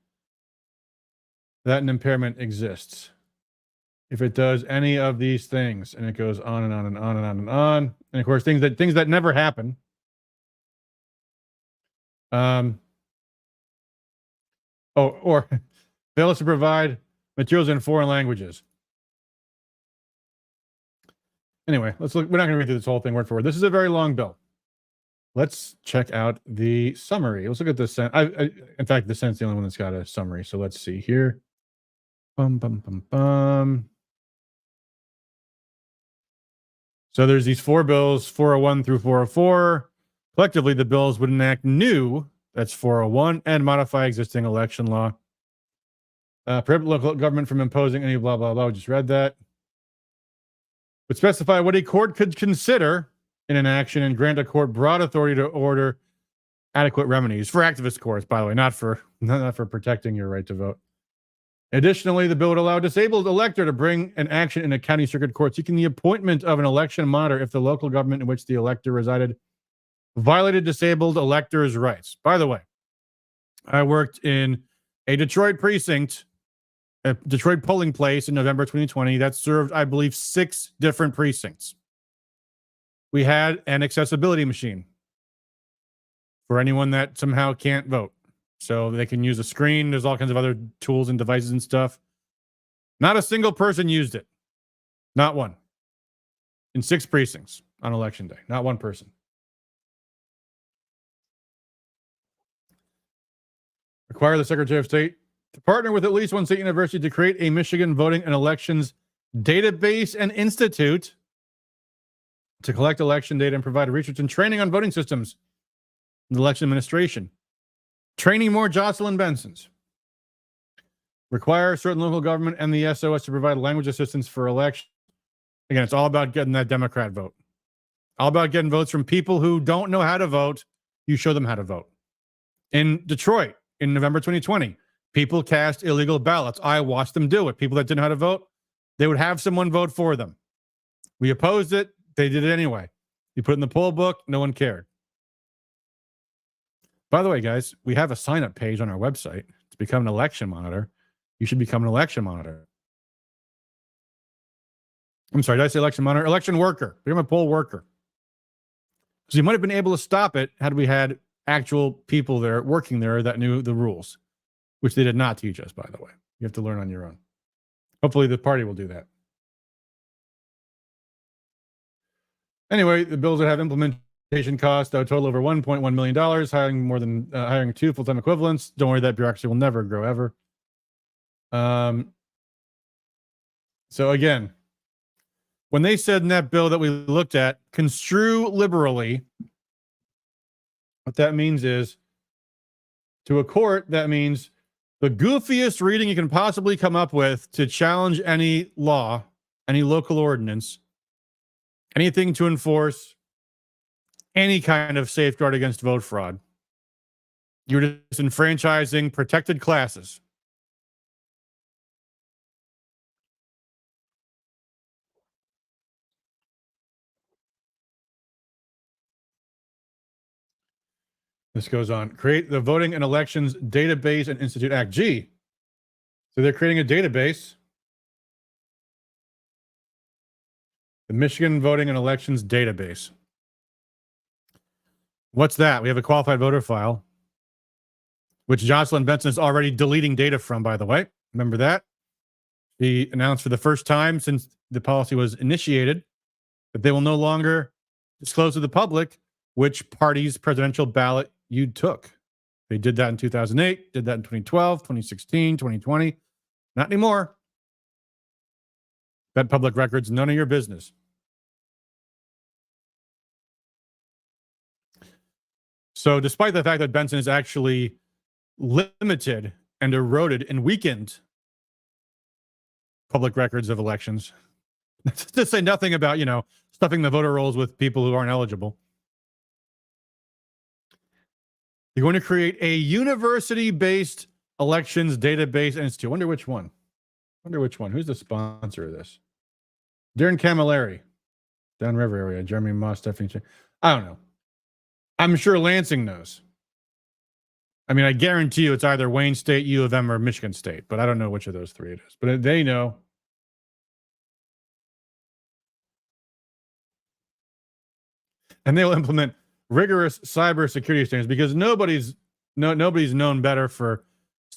[SPEAKER 2] that an impairment exists if it does any of these things, and it goes on and on and on and on and on. And of course, things that never happen. Or fails to provide materials in foreign languages. Anyway, let's look. We're not going to read through this whole thing word for word. This is a very long bill. Let's check out the summary. Let's look at the in fact, the Senate's the only one that's got a summary. So let's see here. Bum, bum, bum, bum. So there's these four bills, 401 through 404. Collectively, the bills would enact new, that's 401, and modify existing election law. Prohibit local government from imposing any blah, blah, blah. We just read that. Would specify what a court could consider in an action and grant a court broad authority to order adequate remedies for activist courts, by the way, not for protecting your right to vote. Additionally, the bill would allow a disabled elector to bring an action in a county circuit court seeking the appointment of an election monitor if the local government in which the elector resided violated disabled electors' rights. By the way, I worked in a Detroit precinct, a Detroit polling place in November 2020 that served, I believe, 6 different precincts. We had an accessibility machine for anyone that somehow can't vote. So they can use a screen. There's all kinds of other tools and devices and stuff. Not a single person used it. Not one. In 6 precincts on election day. Not one person. Require the Secretary of State to partner with at least one state university to create a Michigan voting and elections database and institute to collect election data and provide research and training on voting systems and election administration. Training more Jocelyn Bensons. Require certain local government and the SOS to provide language assistance for election. Again, it's all about getting that Democrat vote. All about getting votes from people who don't know how to vote. You show them how to vote. In Detroit, in November 2020, people cast illegal ballots. I watched them do it. People that didn't know how to vote, they would have someone vote for them. We opposed it. They did it anyway. You put it in the poll book. No one cared. By the way, guys, we have a sign-up page on our website to become an election monitor. You should become an election monitor. I'm sorry, did I say election monitor? Election worker. Become a poll worker. Because you might have been able to stop it had we had actual people there working there that knew the rules, which they did not teach us, by the way. You have to learn on your own. Hopefully the party will do that. Anyway, the bills that have implementation cost a total over $1.1 million, hiring 2 full-time equivalents. Don't worry, that bureaucracy will never grow ever. So again, when they said in that bill that we looked at, construe liberally, what that means is, to a court, that means the goofiest reading you can possibly come up with to challenge any law, any local ordinance, anything to enforce any kind of safeguard against vote fraud. You're disenfranchising protected classes. This goes on. Create the Voting and Elections Database and Institute Act. Gee. So they're creating a database. The Michigan Voting and Elections Database. What's that? We have a qualified voter file, which Jocelyn Benson is already deleting data from, by the way. Remember that? He announced for the first time since the policy was initiated that they will no longer disclose to the public which party's presidential ballot you took. They did that in 2008, did that in 2012, 2016, 2020. Not anymore. That public record's none of your business. So despite the fact that Benson has actually limited and eroded and weakened public records of elections, to say nothing about, stuffing the voter rolls with people who aren't eligible, you're going to create a university-based elections database institute. Wonder which one. Who's the sponsor of this? Darren Camilleri, downriver area. Jeremy Moss, Stephanie. I don't know. I'm sure Lansing knows. I mean, I guarantee you it's either Wayne State, U of M, or Michigan State, but I don't know which of those three it is. But they know. And they'll implement rigorous cybersecurity standards because nobody's known better for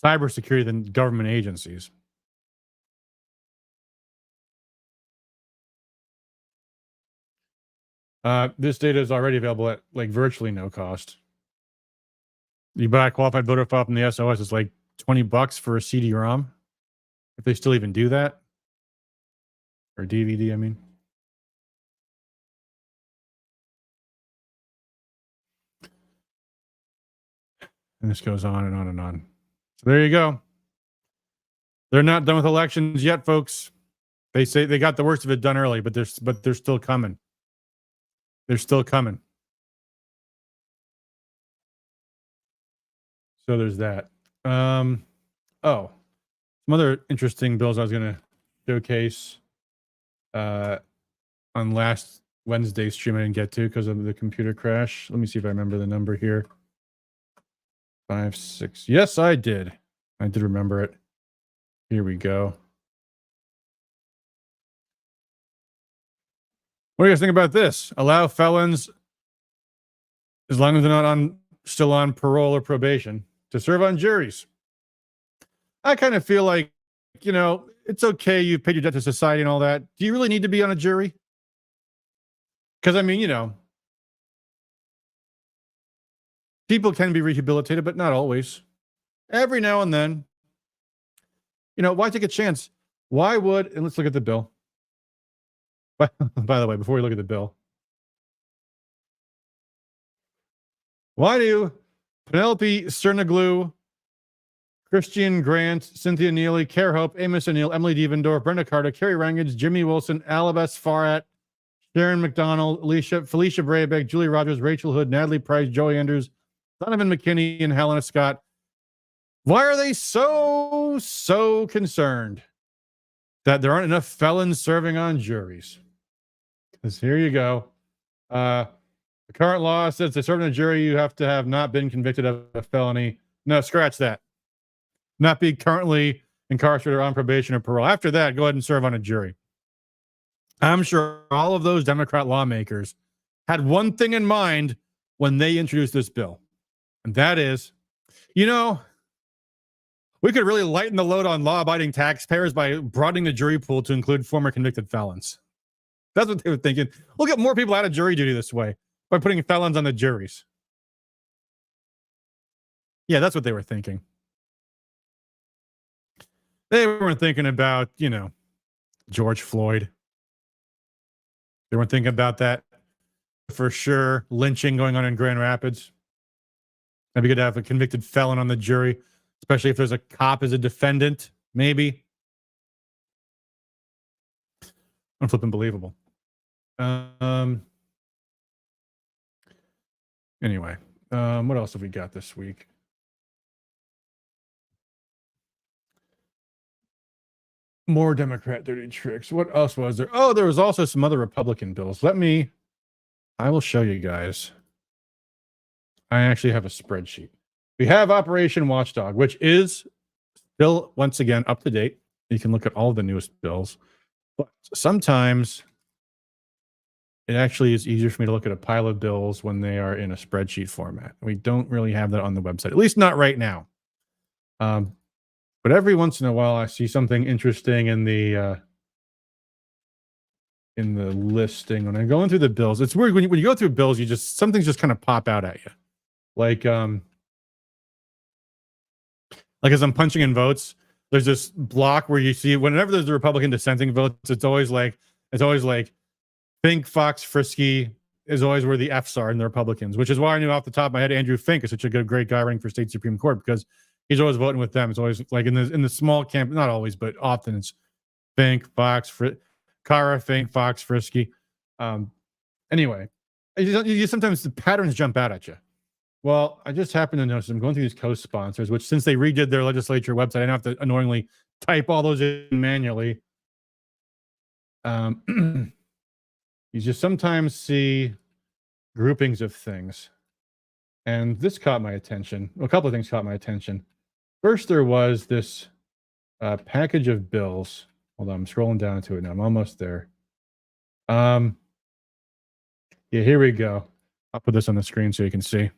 [SPEAKER 2] cybersecurity than government agencies. This data is already available at virtually no cost. You buy a qualified voter file from the SOS, it's like $20 for a CD-ROM, if they still even do that, or DVD. I mean, and this goes on and on and on. So there you go. They're not done with elections yet, folks. They say they got the worst of it done early, but they're still coming. They're still coming. So there's that. Some other interesting bills I was going to showcase on last Wednesday's stream I didn't get to because of the computer crash. Let me see if I remember the number here. 5, 6. Yes, I did. I did remember it. Here we go. What do you guys think about this? Allow felons, as long as they're not still on parole or probation, to serve on juries. I kind of feel like, it's okay. You've paid your debt to society and all that. Do you really need to be on a jury? Because, I mean, people can be rehabilitated, but not always. Every now and then. Why take a chance? Why would, and let's look at the bill. By the way, before we look at the bill, why do Penelope Cernoglu, Christian Grant, Cynthia Neely, Care Hope, Amos O'Neill, Emily Devendorf, Brenda Carter, Kerry Rangage, Jimmy Wilson, Alabas Farat, Sharon McDonald, Felicia Brabeck, Julie Rogers, Rachel Hood, Natalie Price, Joey Andrews, Donovan McKinney, and Helena Scott, why are they so concerned that there aren't enough felons serving on juries? Because here you go. The current law says to serve on a jury, you have to have not been convicted of a felony. No, scratch that. Not be currently incarcerated or on probation or parole. After that, go ahead and serve on a jury. I'm sure all of those Democrat lawmakers had one thing in mind when they introduced this bill. And that is, we could really lighten the load on law-abiding taxpayers by broadening the jury pool to include former convicted felons. That's what they were thinking. We'll get more people out of jury duty this way by putting felons on the juries. Yeah, that's what they were thinking. They weren't thinking about, George Floyd. They weren't thinking about that for sure. Lynching going on in Grand Rapids. That'd be good to have a convicted felon on the jury, especially if there's a cop as a defendant, maybe. Unflippin' believable. Anyway, what else have we got this week? More Democrat dirty tricks. What else was there? Oh, there was also some other Republican bills. I will show you guys. I actually have a spreadsheet. We have Operation Watchdog, which is still, once again, up to date. You can look at all the newest bills. But sometimes it actually is easier for me to look at a pile of bills when they are in a spreadsheet format. We don't really have that on the website, at least not right now. But every once in a while, I see something interesting in the listing. When I'm going through the bills, it's weird when you go through bills, some things just kind of pop out at you. Like as I'm punching in votes, there's this block where you see whenever there's a Republican dissenting votes, it's always like Fink, Fox, Frisky is always where the F's are in the Republicans, which is why I knew off the top of my head Andrew Fink is such a great guy running for state Supreme Court, because he's always voting with them. It's always like in the small camp, not always, but often it's Fink, Fox, Kara, Fink, Fox, Frisky. Anyway, sometimes the patterns jump out at you. Well, I just happened to notice I'm going through these co-sponsors, which since they redid their legislature website, I don't have to annoyingly type all those in manually. You just sometimes see groupings of things. And this caught my attention. A couple of things caught my attention. First, there was this package of bills. Hold on, I'm scrolling down to it now. I'm almost there. Yeah, here we go. I'll put this on the screen so you can see.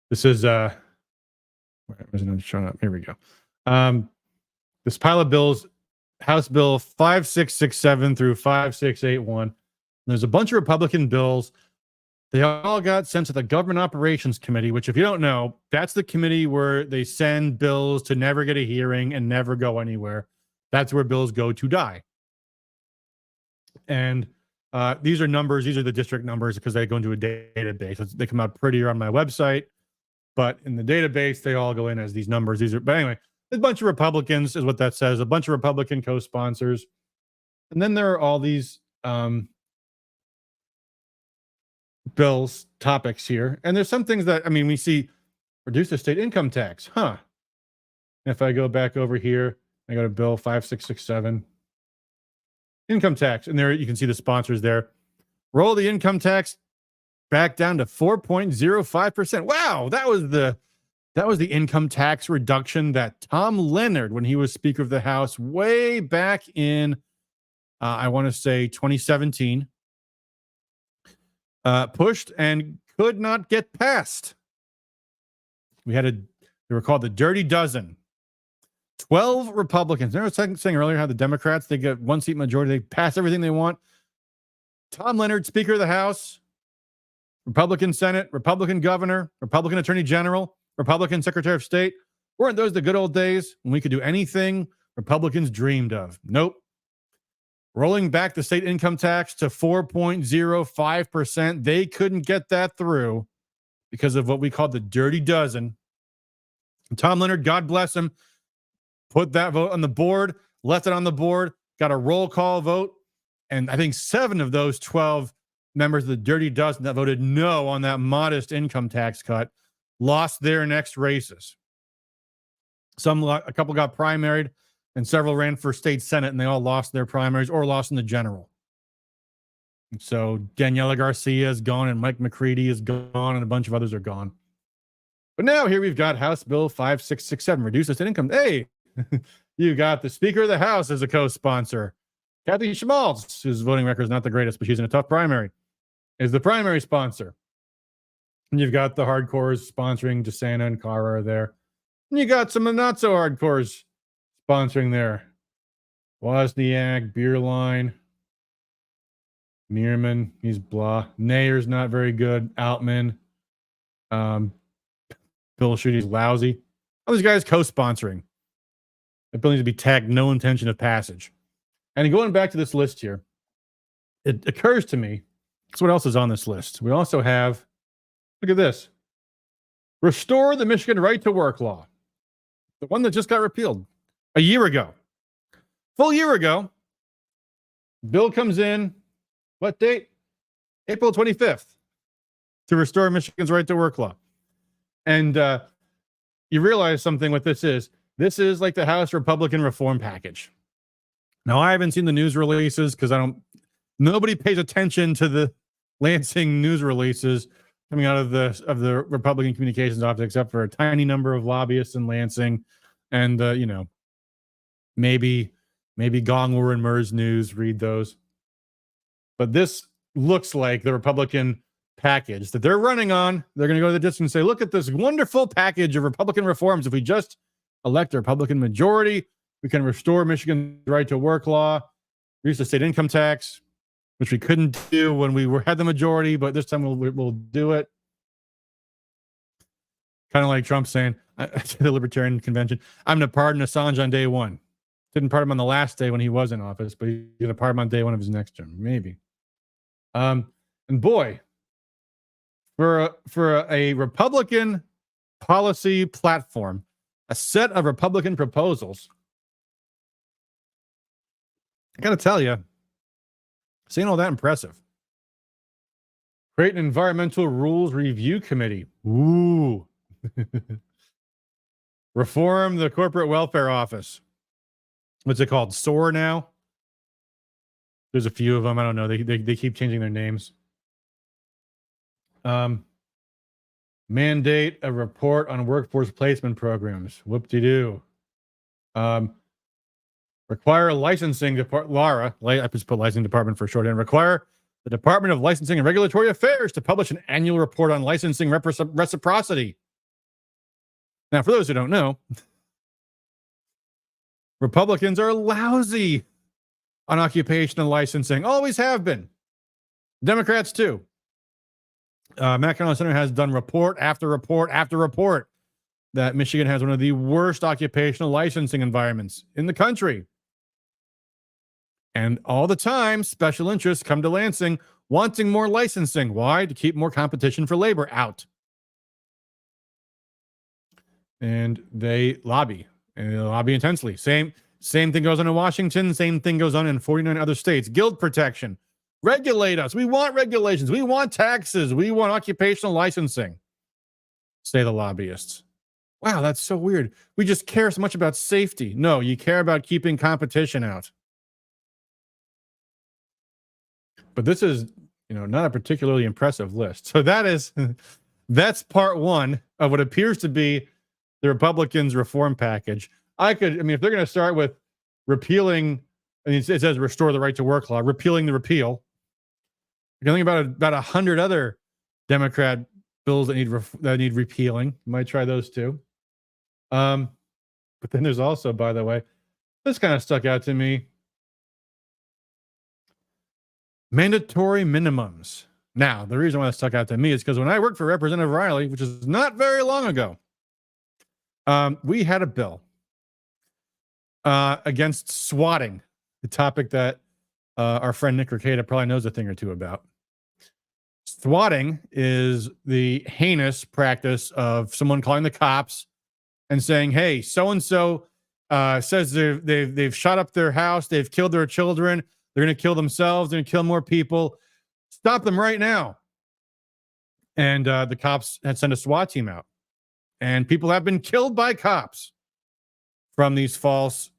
[SPEAKER 2] This is where is it showing up? Here we go. This pile of bills, House Bill 5667 through 5681. There's a bunch of Republican bills. They all got sent to the Government Operations Committee, which, if you don't know, that's the committee where they send bills to never get a hearing and never go anywhere. That's where bills go to die. And these are numbers. These are the district numbers because they go into a database. They come out prettier on my website, but in the database, they all go in as these numbers. But anyway, there's a bunch of Republicans is what that says. A bunch of Republican co-sponsors. And then there are all these bills, topics here. And there's some things that, we see reduce the state income tax. If I go back over here, I go to Bill 5667. Income tax. And there you can see the sponsors there. Roll the income tax back down to 4.05%. Wow, that was the income tax reduction that Tom Leonard, when he was Speaker of the House way back in, I want to say 2017, pushed and could not get passed. They were called the Dirty Dozen. 12 Republicans. I was saying earlier how the Democrats, they get one seat majority, they pass everything they want. Tom Leonard, Speaker of the House, Republican Senate, Republican Governor, Republican Attorney General, Republican Secretary of State. Weren't those the good old days when we could do anything Republicans dreamed of? Nope. Rolling back the state income tax to 4.05%. They couldn't get that through because of what we call the Dirty Dozen. And Tom Leonard, God bless him, put that vote on the board, left it on the board, got a roll call vote. And I think 7 of those 12 members of the Dirty Dozen that voted no on that modest income tax cut lost their next races. A couple got primaried and several ran for state Senate, and they all lost their primaries or lost in the general. And so Daniela Garcia is gone, and Mike McCready is gone, and a bunch of others are gone. But now here we've got House Bill 5667, reduce the state income. Hey, you got the Speaker of the House as a co-sponsor. Kathy Schmaltz, whose voting record is not the greatest, but she's in a tough primary, is the primary sponsor. And you've got the hardcores sponsoring DeSanta and Cara are there. And you got some not so hardcores sponsoring there. Wozniak, Beerline, Meerman, he's blah. Nayer's not very good. Outman. Bill Schuette's lousy. All these guys co-sponsoring. That bill needs to be tagged no intention of passage. And going back to this list here, it occurs to me, that's what else is on this list. We also have, look at this. Restore the Michigan Right to Work law. The one that just got repealed a year ago. Full year ago. Bill comes in, what date? April 25th, to restore Michigan's Right to Work law. And you realize something what this is. This is like the House Republican reform package. Now, I haven't seen the news releases because nobody pays attention to the Lansing news releases coming out of the Republican Communications Office, except for a tiny number of lobbyists in Lansing, and maybe Gongwer and Mers News read those. But this looks like the Republican package that they're running on. They're going to go to the district and say, look at this wonderful package of Republican reforms. If we just elect a Republican majority, we can restore Michigan's right to work law, reduce the state income tax, which we couldn't do when we had the majority, but this time we'll do it. Kind of like Trump saying at the Libertarian Convention, I'm going to pardon Assange on day one. Didn't pardon him on the last day when he was in office, but he's going to pardon him on day one of his next term, maybe. And boy, for a Republican policy platform, a set of Republican proposals, I got to tell you, this ain't all that impressive. Create an environmental rules review committee. Ooh. Reform the corporate welfare office. What's it called? SOAR now? There's a few of them. I don't know. They keep changing their names. Mandate a report on workforce placement programs. Whoop-de-doo. Require licensing department. Laura, I just put licensing department for shorthand. Require the Department of Licensing and Regulatory Affairs to publish an annual report on licensing reciprocity. Now, for those who don't know, Republicans are lousy on occupational licensing. Always have been. Democrats, too. Matt Carolina Center has done report after report after report that Michigan has one of the worst occupational licensing environments in the country. And all the time, special interests come to Lansing wanting more licensing. Why? To keep more competition for labor out. And they lobby. And they lobby intensely. Same thing goes on in Washington. Same thing goes on in 49 other states. Guild protection. Regulate us. We want regulations. We want taxes. We want occupational licensing, say the lobbyists. Wow, that's so weird. We just care so much about safety. No, you care about keeping competition out. But this is, not a particularly impressive list. So that's part one of what appears to be the Republicans' reform package. If they're going to start with repealing, it says restore the right to work law, repealing the repeal. You can think about 100 other Democrat bills that need repealing. You might try those too. But then there's also, by the way, this kind of stuck out to me. Mandatory minimums. Now, the reason why that stuck out to me is because when I worked for Representative Riley, which is not very long ago, we had a bill against swatting, the topic that our friend Nick Ricada probably knows a thing or two about. Swatting is the heinous practice of someone calling the cops and saying, hey, so-and-so says they've shot up their house, they've killed their children, they're going to kill themselves, they're going to kill more people. Stop them right now. And the cops had sent a SWAT team out. And people have been killed by cops from these false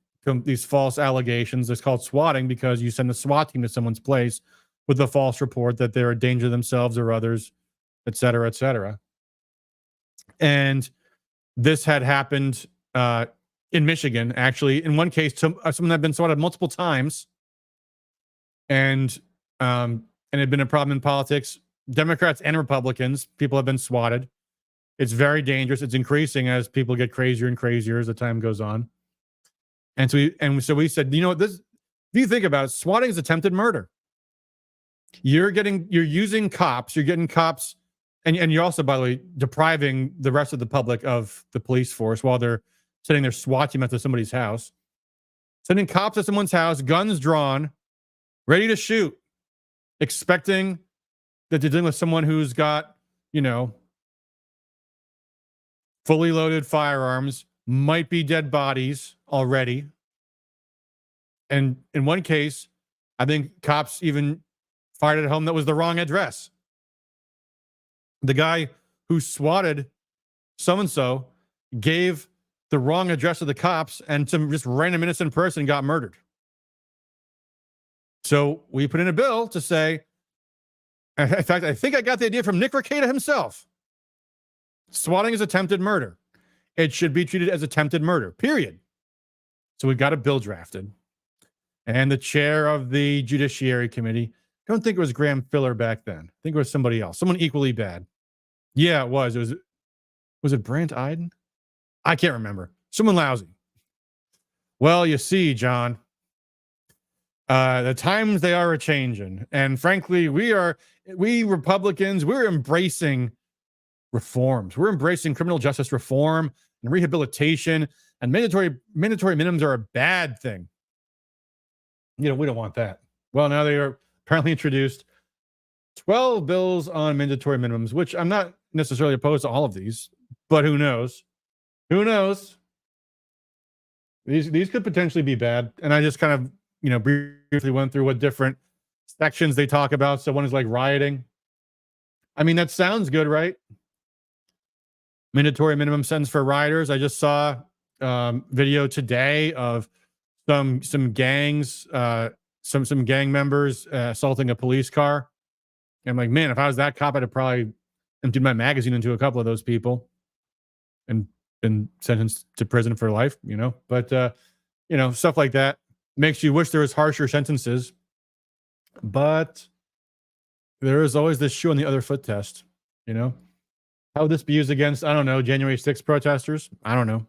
[SPEAKER 2] allegations. It's called swatting because you send a SWAT team to someone's place with a false report that they're a danger to themselves or others, et cetera, et cetera. And this had happened in Michigan, actually. In one case, someone had been swatted multiple times. And it had been a problem in politics. Democrats and Republicans, people have been swatted. It's very dangerous. It's increasing as people get crazier and crazier as the time goes on. And so we said, if you think about it, swatting is attempted murder. You're using cops, you're getting cops, and you're also, by the way, depriving the rest of the public of the police force while they're sending their SWAT team out to somebody's house. Sending cops to someone's house, guns drawn, ready to shoot, expecting that they're dealing with someone who's got, fully loaded firearms, might be dead bodies already. And in one case, I think cops even fired at a home that was the wrong address. The guy who swatted so-and-so gave the wrong address to the cops, and some just random innocent person got murdered. So we put in a bill to say, in fact, I think I got the idea from Nick Ricada himself. Swatting is attempted murder. It should be treated as attempted murder, period. So we've got a bill drafted. And the chair of the Judiciary Committee Don't think it was Graham Filler back then. I think it was somebody else, someone equally bad. Yeah, it was. Was it Brant Iden? I can't remember. Someone lousy. Well, you see, John, the times they are a changing, and frankly, we Republicans, we're embracing reforms. We're embracing criminal justice reform and rehabilitation, and mandatory minimums are a bad thing. We don't want that. Well, now they are apparently introduced 12 bills on mandatory minimums, which I'm not necessarily opposed to all of these, but who knows? Who knows? These could potentially be bad. And I just kind of, briefly went through what different sections they talk about. So one is like rioting. I mean, that sounds good, right? Mandatory minimum sentence for rioters. I just saw video today of some gangs, some gang members assaulting a police car. And I'm like, man, if I was that cop, I'd have probably emptied my magazine into a couple of those people and been sentenced to prison for life, But, stuff like that makes you wish there was harsher sentences. But there is always this shoe on the other foot test, How would this be used against, I don't know, January 6th protesters? I don't know.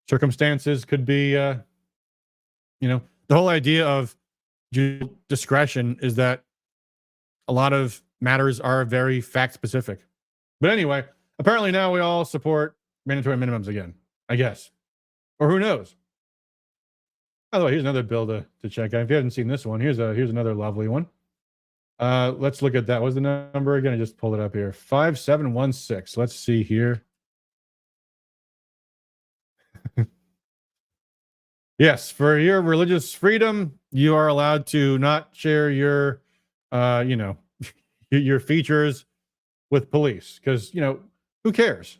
[SPEAKER 2] Circumstances could be, the whole idea of judicial discretion is that a lot of matters are very fact specific. But anyway, apparently now we all support mandatory minimums again, I guess. Or who knows? By the way, here's another bill to check out. If you haven't seen this one, here's another lovely one. Let's look at that. What's the number again? I just pulled it up here. 5716. Let's see here. Yes, for your religious freedom, you are allowed to not share your, your features with police because, who cares?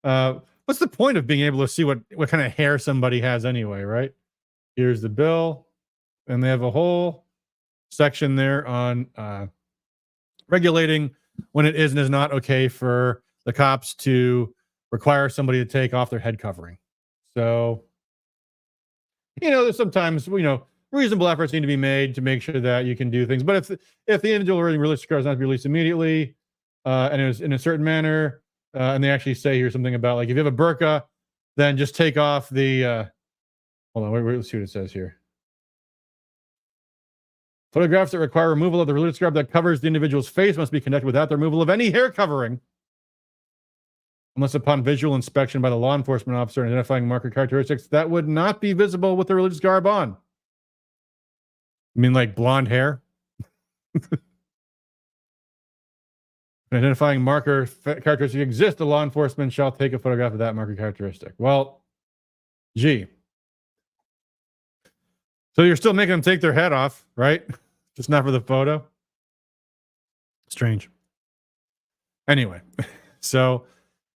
[SPEAKER 2] What's the point of being able to see what kind of hair somebody has anyway, right? Here's the bill, and they have a whole section there on regulating when it is and is not okay for the cops to require somebody to take off their head covering. So, there's sometimes, reasonable efforts need to be made to make sure that you can do things. But if the individual religious card is not to be released immediately, and it was in a certain manner, and they actually say here something about like if you have a burqa, then just take off the. Hold on, let's see what it says here. Photographs that require removal of the religious garb that covers the individual's face must be conducted without the removal of any hair covering, unless upon visual inspection by the law enforcement officer and identifying marker characteristics that would not be visible with the religious garb on. I mean, like blonde hair? Identifying marker characteristic exists, the law enforcement shall take a photograph of that marker characteristic. Well, gee. So you're still making them take their head off, right? Just not for the photo. Strange. Anyway, so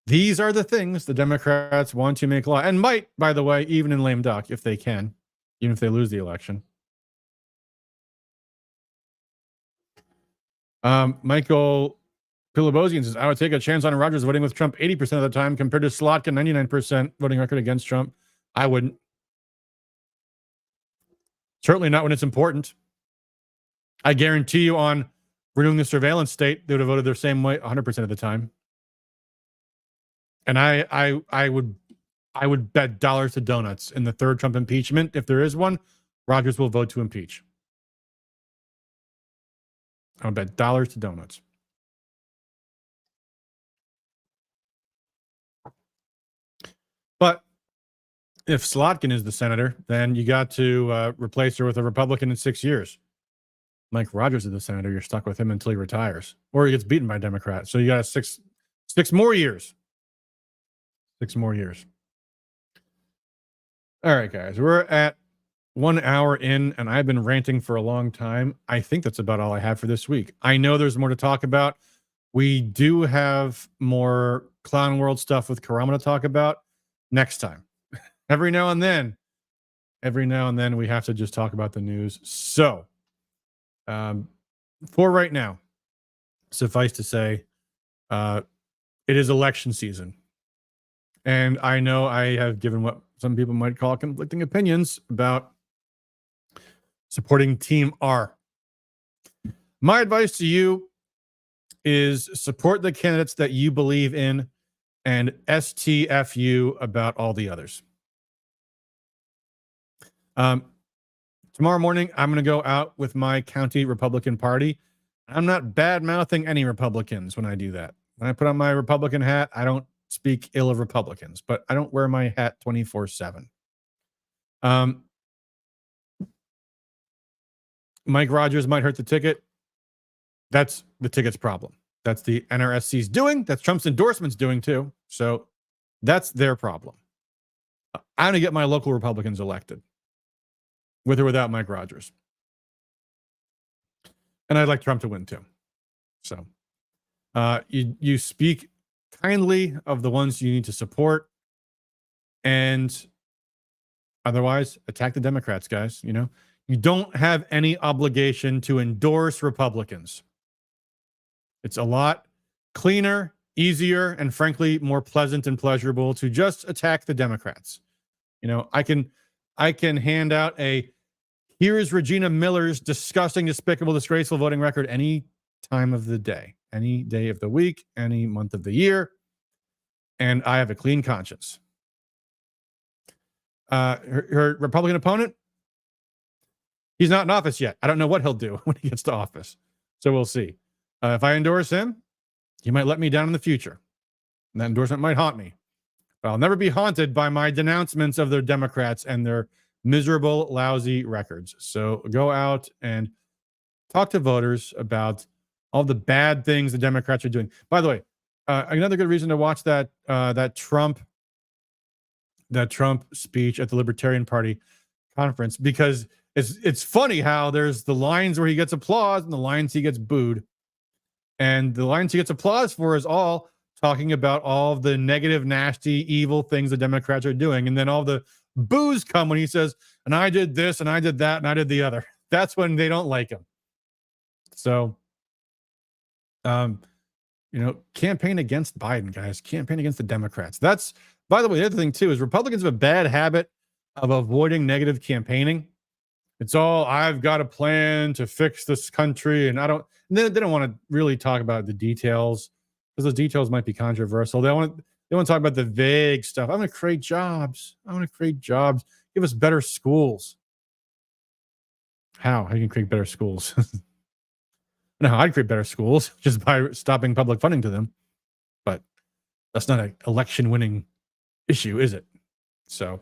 [SPEAKER 2] these are the things the Democrats want to make law, and might, by the way, even in lame duck, if they can, even if they lose the election. Michael Pilibosian says, I would take a chance on Rogers voting with Trump 80% of the time compared to Slotkin 99% voting record against Trump. I wouldn't. Certainly not when it's important. I guarantee you on renewing the surveillance state, they would have voted their same way 100% of the time. And I would bet dollars to donuts in the third Trump impeachment, if there is one, Rogers will vote to impeach. I would bet dollars to donuts. But if Slotkin is the senator, then you got to replace her with a Republican in 6 years. Mike Rogers is the senator. You're stuck with him until he retires, or he gets beaten by a Democrat. So you got six more years. 6 more years. All right, guys, we're at 1 hour in, and I've been ranting for a long time. I think that's about all I have for this week. I know there's more to talk about. We do have more Clown World stuff with Karama to talk about next time. Every now and then we have to just talk about the news. So, for right now, suffice to say, it is election season. And I know I have given what some people might call conflicting opinions about supporting Team R. My advice to you is support the candidates that you believe in and STFU about all the others. Tomorrow morning, I'm going to go out with my county Republican Party. I'm not bad-mouthing any Republicans when I do that. When I put on my Republican hat, I don't speak ill of Republicans, but I don't wear my hat 24/7. Mike Rogers might hurt the ticket. That's the ticket's problem. That's the NRSC's doing. That's Trump's endorsements doing too. So that's their problem. I'm going to get my local Republicans elected, with or without Mike Rogers. And I'd like Trump to win too. So you speak kindly of the ones you need to support, and otherwise attack the Democrats, guys. You know, you don't have any obligation to endorse Republicans. It's a lot cleaner, easier, and frankly more pleasant and pleasurable to just attack the Democrats. You know, I can hand out a here's Regina Miller's disgusting, despicable, disgraceful voting record any time of the day, any day of the week, any month of the year, and I have a clean conscience. Her Republican opponent, he's not in office yet. I don't know what he'll do when he gets to office, so we'll see. If I endorse him, he might let me down in the future, and that endorsement might haunt me. But I'll never be haunted by my denouncements of the Democrats and their miserable, lousy records. So go out and talk to voters about all the bad things the Democrats are doing. By the way, another good reason to watch that Trump speech at the Libertarian Party conference, because it's funny how there's the lines where he gets applause and the lines he gets booed. And the lines he gets applause for is all talking about all of the negative, nasty, evil things the Democrats are doing. And then all the boos come when he says, and I did this, and I did that, and I did the other. That's when they don't like him. So, campaign against Biden, guys. Campaign against the Democrats. That's, by the way, the other thing, too, is Republicans have a bad habit of avoiding negative campaigning. It's all, I've got a plan to fix this country, and they don't want to really talk about the details, because those details might be controversial. They want to talk about the vague stuff. I'm going to create jobs. Give us better schools. How? How can you create better schools? No, I'd create better schools just by stopping public funding to them. But that's not an election-winning issue, is it? So,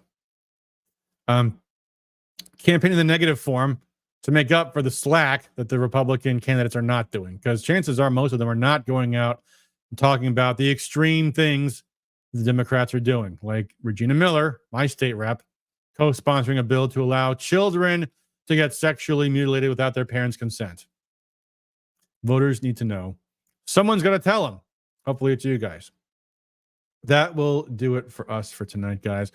[SPEAKER 2] campaign in the negative form to make up for the slack that the Republican candidates are not doing, because chances are most of them are not going out and talking about the extreme things the Democrats are doing, like Regina Miller, my state rep, co-sponsoring a bill to allow children to get sexually mutilated without their parents' consent. Voters need to know. Someone's got to tell them. Hopefully it's you guys. That will do it for us for tonight, guys.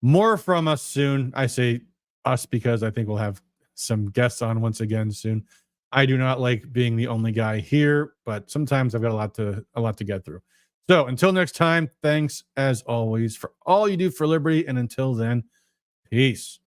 [SPEAKER 2] More from us soon. I say us because I think we'll have some guests on once again soon. I do not like being the only guy here, but sometimes I've got a lot to get through. So until next time, thanks as always for all you do for liberty. And until then, peace.